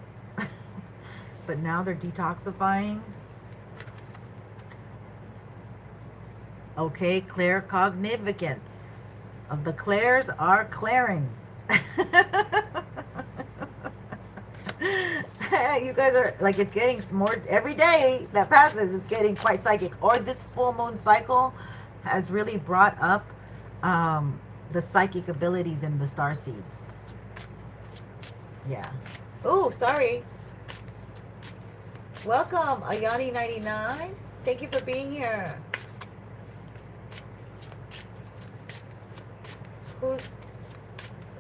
But now they're detoxifying. Okay, claircognizance. The clairs are clearing. You guys are like, it's getting more every day that passes. It's getting quite psychic. Or this full moon cycle has really brought up the psychic abilities in the star seeds. Yeah. Oh, sorry. Welcome, Ayani99. Thank you for being here. Who's...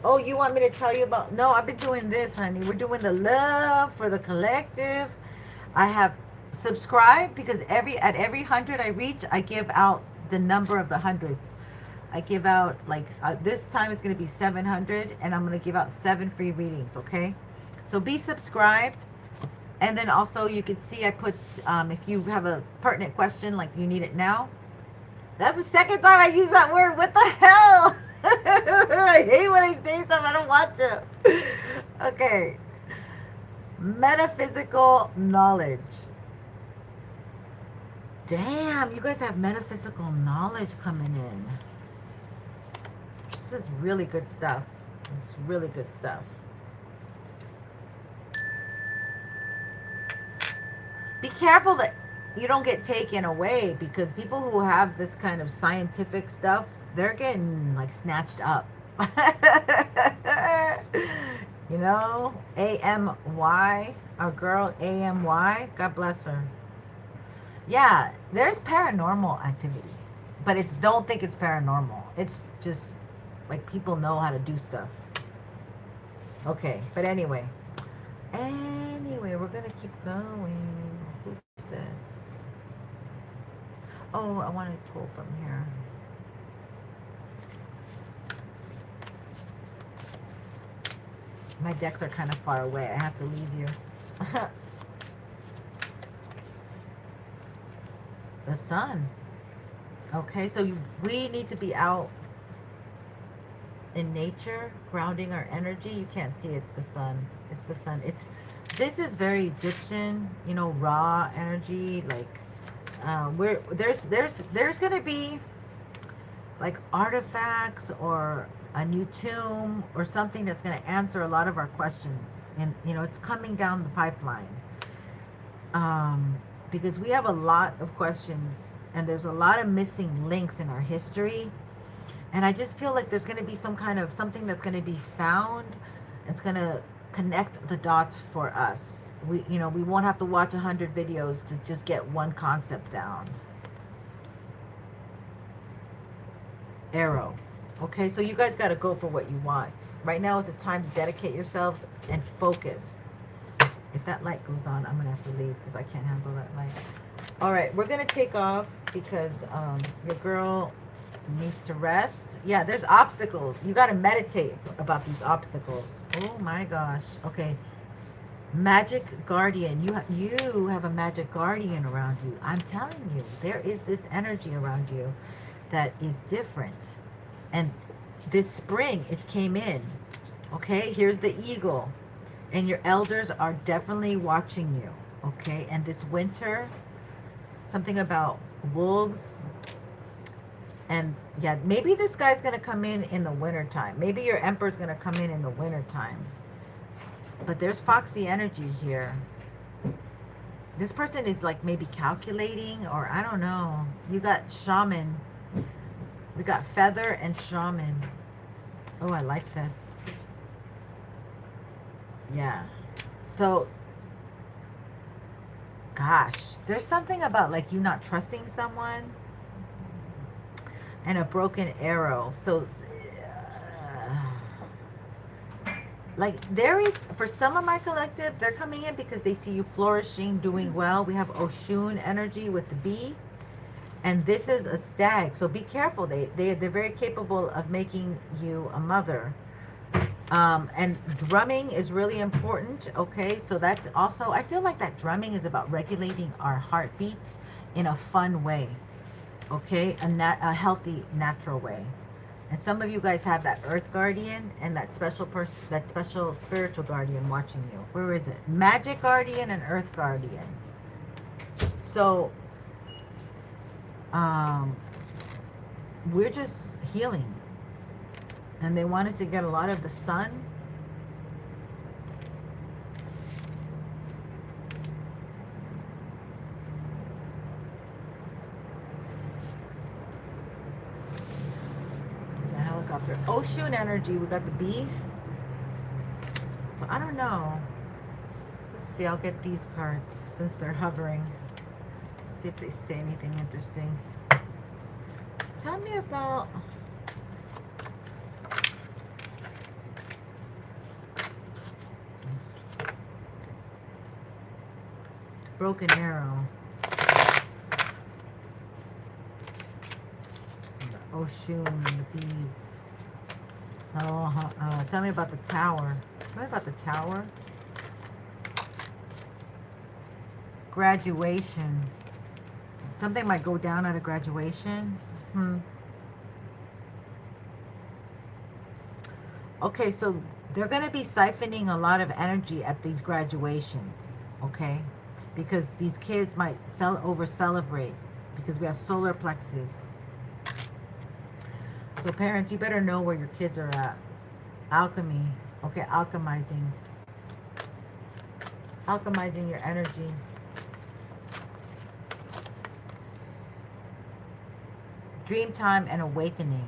Oh, you want me to tell you about... No, I've been doing this, honey. We're doing the love for the collective. I have subscribed, because at every 100 I reach, I give out the number of the hundreds. I give out, like, this time it's going to be 700, and I'm going to give out 7 free readings, okay? So be subscribed. And then also you can see I put, if you have a pertinent question, like, do you need it now? That's the second time I use that word. What the hell? I hate when I say stuff I don't want to. Okay. Metaphysical knowledge. Damn, you guys have metaphysical knowledge coming in. This is really good stuff. It's really good stuff. Be careful that you don't get taken away, because people who have this kind of scientific stuff, they're getting like snatched up. You know, AMY, our girl AMY, God bless her. Yeah, there's paranormal activity, but it's, don't think it's paranormal. It's just like people know how to do stuff. Okay, but anyway, we're gonna keep going. Who's this? Oh, I want to pull from here. My decks are kind of far away. I have to leave you. The sun. Okay, so we need to be out in nature, grounding our energy. You can't see, it's the sun. It's the sun. This is very Egyptian, you know, raw energy. Like there's gonna be like artifacts or a new tomb or something that's gonna answer a lot of our questions. And you know, it's coming down the pipeline. Because we have a lot of questions and there's a lot of missing links in our history. And I just feel like there's going to be some kind of something that's going to be found. It's going to connect the dots for us. We won't have to watch 100 videos to just get one concept down. Arrow. Okay, so you guys got to go for what you want. Right now is the time to dedicate yourselves and focus. If that light goes on, I'm going to have to leave because I can't handle that light. All right, we're going to take off because your girl needs to rest. Yeah, there's obstacles. You got to meditate about these obstacles. Oh my gosh. Okay. Magic guardian. You have a magic guardian around you. I'm telling you, there is this energy around you that is different. And this spring, it came in. Okay, here's the eagle. And your elders are definitely watching you. Okay, and this winter, something about wolves. And yeah, maybe this guy's going to come in the winter time. Maybe your emperor's going to come in the winter time. But there's foxy energy here. This person is like maybe calculating, or I don't know. You got shaman. We got feather and shaman. Oh, I like this. Yeah. So, gosh, there's something about like you not trusting someone. And a broken arrow. So, like there is, for some of my collective, they're coming in because they see you flourishing, doing well. We have Oshun energy with the bee. And this is a stag. So be careful. They're very capable of making you a mother. And drumming is really important. Okay, so that's also, I feel like that drumming is about regulating our heartbeats in a fun way. Okay, a healthy, natural way. And some of you guys have that earth guardian and that special person, that special spiritual guardian watching you. Where is it? Magic guardian and earth guardian. So, we're just healing. And they want us to get a lot of the sun. There's a helicopter. Ocean energy. We got the bee. So I don't know. Let's see. I'll get these cards since they're hovering. Let's see if they say anything interesting. Tell me about... broken arrow. The Oshun and the bees. Tell me about the tower. Tell me about the tower. Graduation. Something might go down at a graduation. Okay, so they're going to be siphoning a lot of energy at these graduations. Okay? Because these kids might over-celebrate because we have solar plexus. So parents, you better know where your kids are at. Alchemy. Okay, alchemizing. Alchemizing your energy. Dream time and awakening.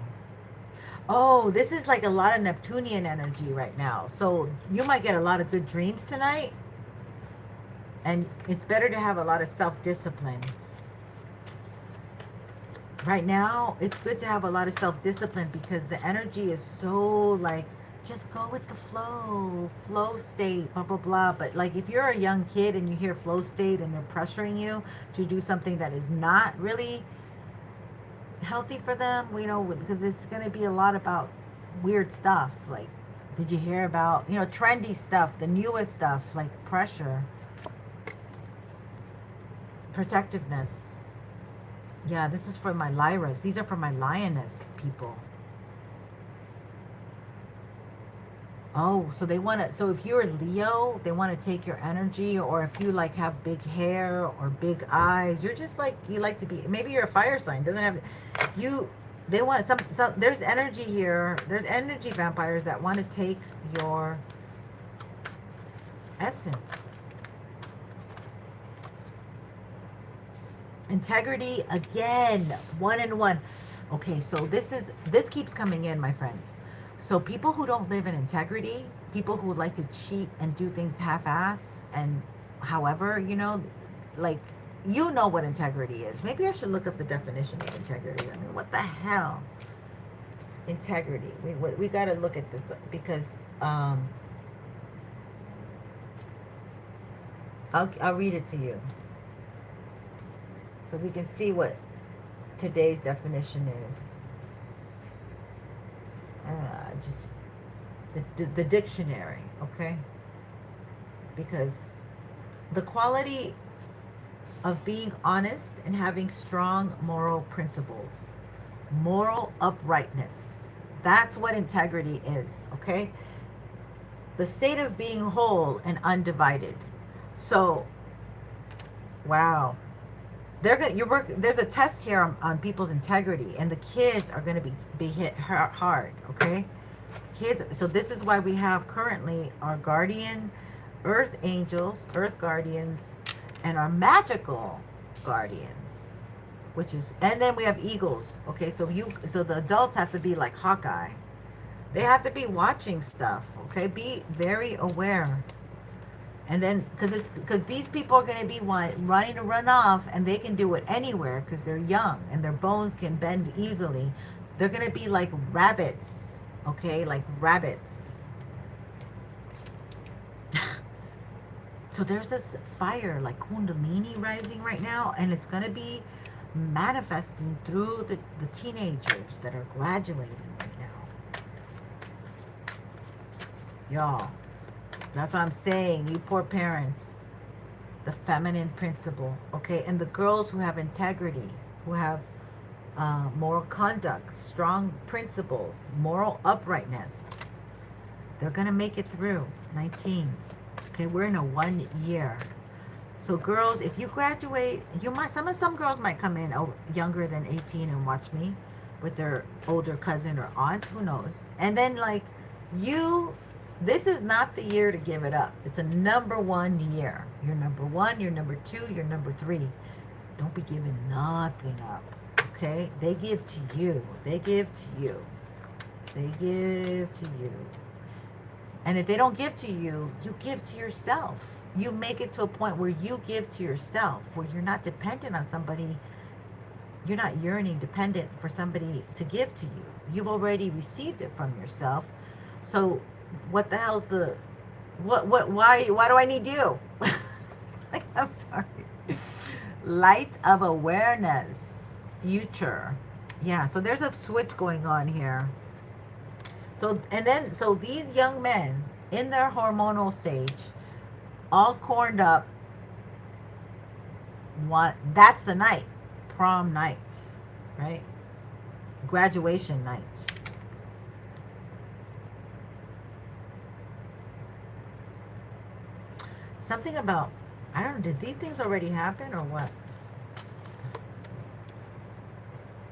Oh, this is like a lot of Neptunian energy right now. So you might get a lot of good dreams tonight. And it's better to have a lot of self-discipline. Right now, it's good to have a lot of self-discipline because the energy is so like, just go with the flow, flow state, blah, blah, blah. But like if you're a young kid and you hear flow state and they're pressuring you to do something that is not really healthy for them, you know, because it's going to be a lot about weird stuff. Like, did you hear about, you know, trendy stuff, the newest stuff, like pressure, protectiveness. Yeah, this is for my Lyras. These are for my lioness people. Oh, so they want to, so if you're Leo, they want to take your energy, or if you like have big hair or big eyes, you're just like, you like to be, maybe you're a fire sign, doesn't have, you, they want some, there's energy here, there's energy vampires that want to take your essence. Integrity, again, 1 and 1. Okay, so this keeps coming in, my friends. So people who don't live in integrity, people who like to cheat and do things half-ass and however, you know, like, you know what integrity is. Maybe I should look up the definition of integrity. I mean, what the hell? Integrity. We got to look at this because I'll read it to you so we can see what today's definition is. Just the dictionary, okay? Because the quality of being honest and having strong moral principles, moral uprightness, that's what integrity is, okay? The state of being whole and undivided. So, wow. They're gonna, there's a test here on people's integrity, and the kids are going to be hit hard, okay? Kids, so this is why we have currently our guardian, earth angels, earth guardians, and our magical guardians, which is, and then we have eagles, okay? So the adults have to be like Hawkeye. They have to be watching stuff, okay? Be very aware. And then, because these people are going to be running to run off, and they can do it anywhere because they're young and their bones can bend easily. They're going to be like rabbits, okay? Like rabbits. So there's this fire, like Kundalini rising right now, and it's going to be manifesting through the teenagers that are graduating right now. Y'all. That's what I'm saying, you poor parents. The feminine principle, okay? And the girls who have integrity, who have moral conduct, strong principles, moral uprightness, they're going to make it through. 19. Okay, we're in a 1 year. So girls, if you graduate, you might, some girls might come in younger than 18 and watch me with their older cousin or aunt, who knows? And then like this is not the year to give it up. It's a number 1 year. You're number 1, you're number 2, you're number 3. Don't be giving nothing up, okay? They give to you. They give to you. They give to you. And if they don't give to you, you give to yourself. You make it to a point where you give to yourself, where you're not dependent on somebody. You're not yearning, dependent for somebody to give to you. You've already received it from yourself. So what the hell's the, why do I need you? Like, I'm sorry. Light of awareness, future. Yeah, so there's a switch going on here. So, and then, so these young men in their hormonal stage, all corned up, that's the night, prom night, right? Graduation night. Something about, I don't know, did these things already happen or what?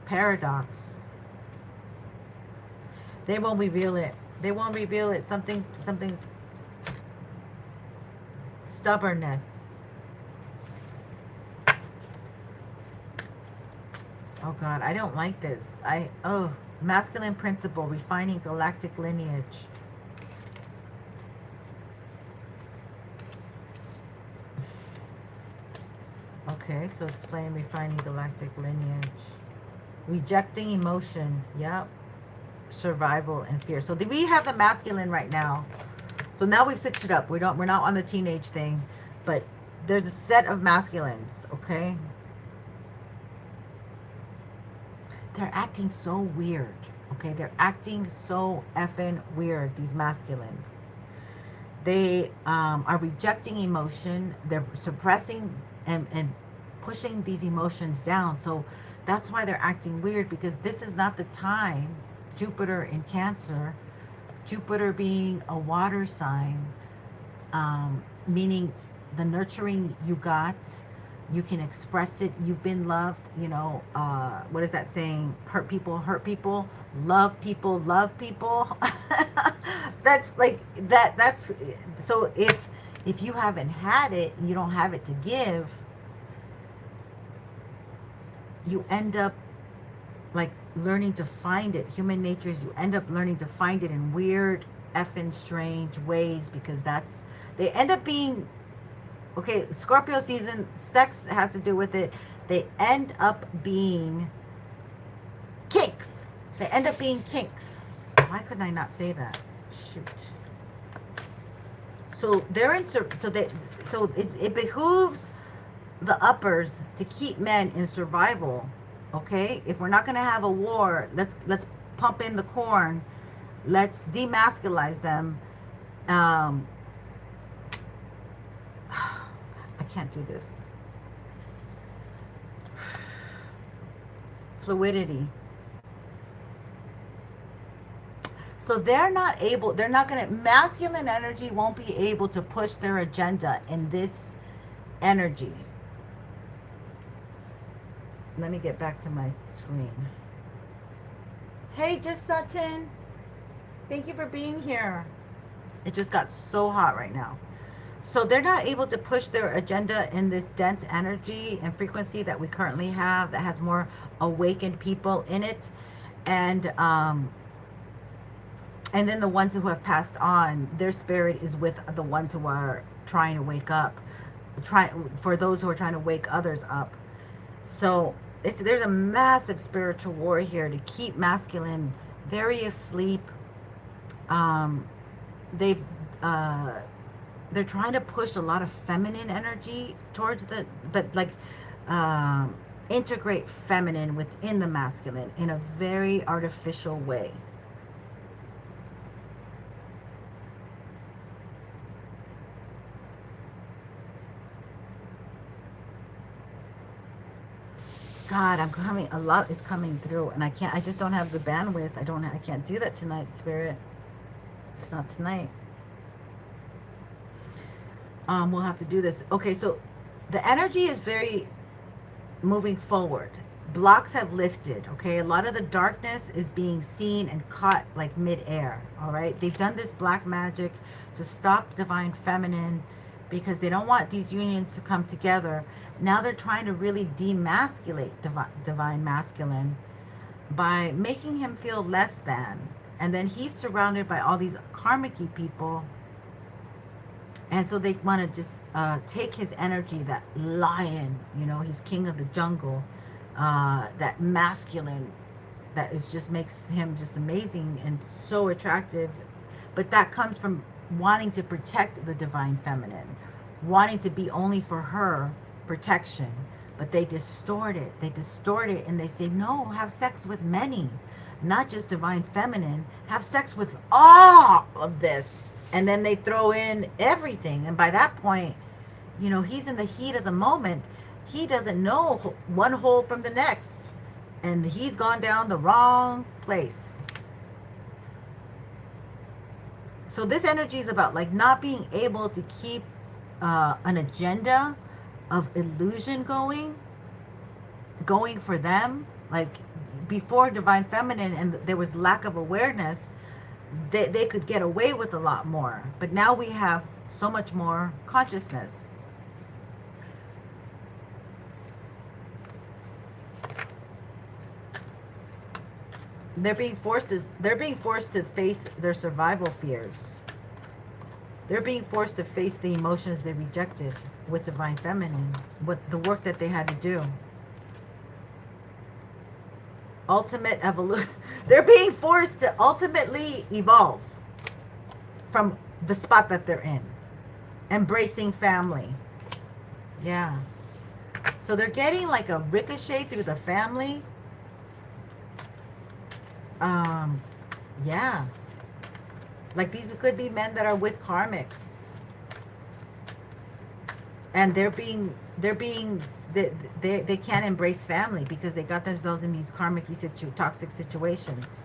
Paradox. They won't reveal it. They won't reveal it. Something's stubbornness. Oh God, I don't like this. Masculine principle, refining galactic lineage. Okay, so explain refining galactic lineage. Rejecting emotion. Yep. Survival and fear. So we have the masculine right now. So now we've switched it up. We're not on the teenage thing, but there's a set of masculines, okay? They're acting so weird, okay? They're acting so effing weird, these masculines. They are rejecting emotion. They're suppressing and pushing these emotions down. So that's why they're acting weird, because this is not the time. Jupiter in Cancer, Jupiter being a water sign, meaning the nurturing you got, you can express it, you've been loved, you know, what is that saying? Hurt people, love people. That's like, that's, so if you haven't had it, you don't have it to give, you end up like learning to find it. Human nature is you end up learning to find it in weird, effing strange ways, because they end up being, okay, Scorpio season, sex has to do with it. They end up being kinks. They end up being kinks. Why couldn't I not say that? Shoot. So it behooves the uppers to keep men in survival. Okay, if we're not going to have a war, let's pump in the corn. Let's demasculize them. I can't do this. Fluidity. So masculine energy won't be able to push their agenda in this energy. Let me get back to my screen. Hey, Just Sutton. Thank you for being here. It just got so hot right now. So they're not able to push their agenda in this dense energy and frequency that we currently have, that has more awakened people in it. And then the ones who have passed on, their spirit is with the ones who are trying to wake up. For those who are trying to wake others up. So there's a massive spiritual war here to keep masculine very asleep. They're trying to push a lot of feminine energy towards integrate feminine within the masculine in a very artificial way. God, a lot is coming through, and I just don't have the bandwidth. I can't do that tonight, Spirit. It's not tonight. We'll have to do this. Okay, so the energy is very moving forward. Blocks have lifted, okay? A lot of the darkness is being seen and caught like mid-air, all right? They've done this black magic to stop divine feminine because they don't want these unions to come together. Now they're trying to really demasculate divine masculine by making him feel less than. And then he's surrounded by all these karmic-y people. And so they want to just take his energy, that lion, you know, he's king of the jungle, that masculine, that is just makes him just amazing and so attractive. But that comes from wanting to protect the divine feminine, wanting to be only for her protection. But they distort it. And they say, no, have sex with many, not just divine feminine. Have sex with all of this. And then they throw in everything. And by that point, you know, he's in the heat of the moment. He doesn't know one hole from the next. And he's gone down the wrong place. So this energy is about like not being able to keep an agenda of illusion going for them. Like before divine feminine, and there was lack of awareness, they could get away with a lot more. But now we have so much more consciousness. They're being forced to face their survival fears. They're being forced to face the emotions they rejected with Divine Feminine, with the work that they had to do. Ultimate evolution. They're being forced to ultimately evolve from the spot that they're in. Embracing family. Yeah. So they're getting like a ricochet through the family. Yeah. Like these could be men that are with karmics. And they can't embrace family because they got themselves in these karmic toxic situations.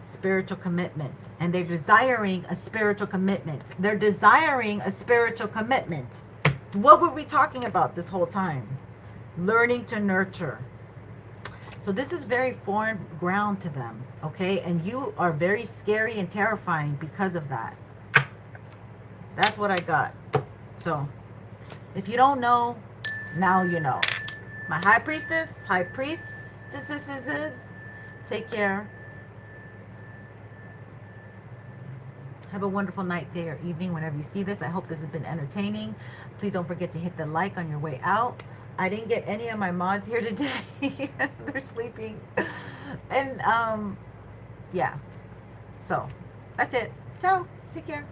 Spiritual commitment. And they're desiring a spiritual commitment. They're desiring a spiritual commitment. What were we talking about this whole time? Learning to nurture. So this is very foreign ground to them, okay? And you are very scary and terrifying because of that. That's what I got. So, if you don't know, now you know. My high priestesses, take care. Have a wonderful night, day, or evening whenever you see this. I hope this has been entertaining. Please don't forget to hit the like on your way out. I didn't get any of my mods here today. They're sleeping. And, yeah. So, that's it. Ciao. Take care.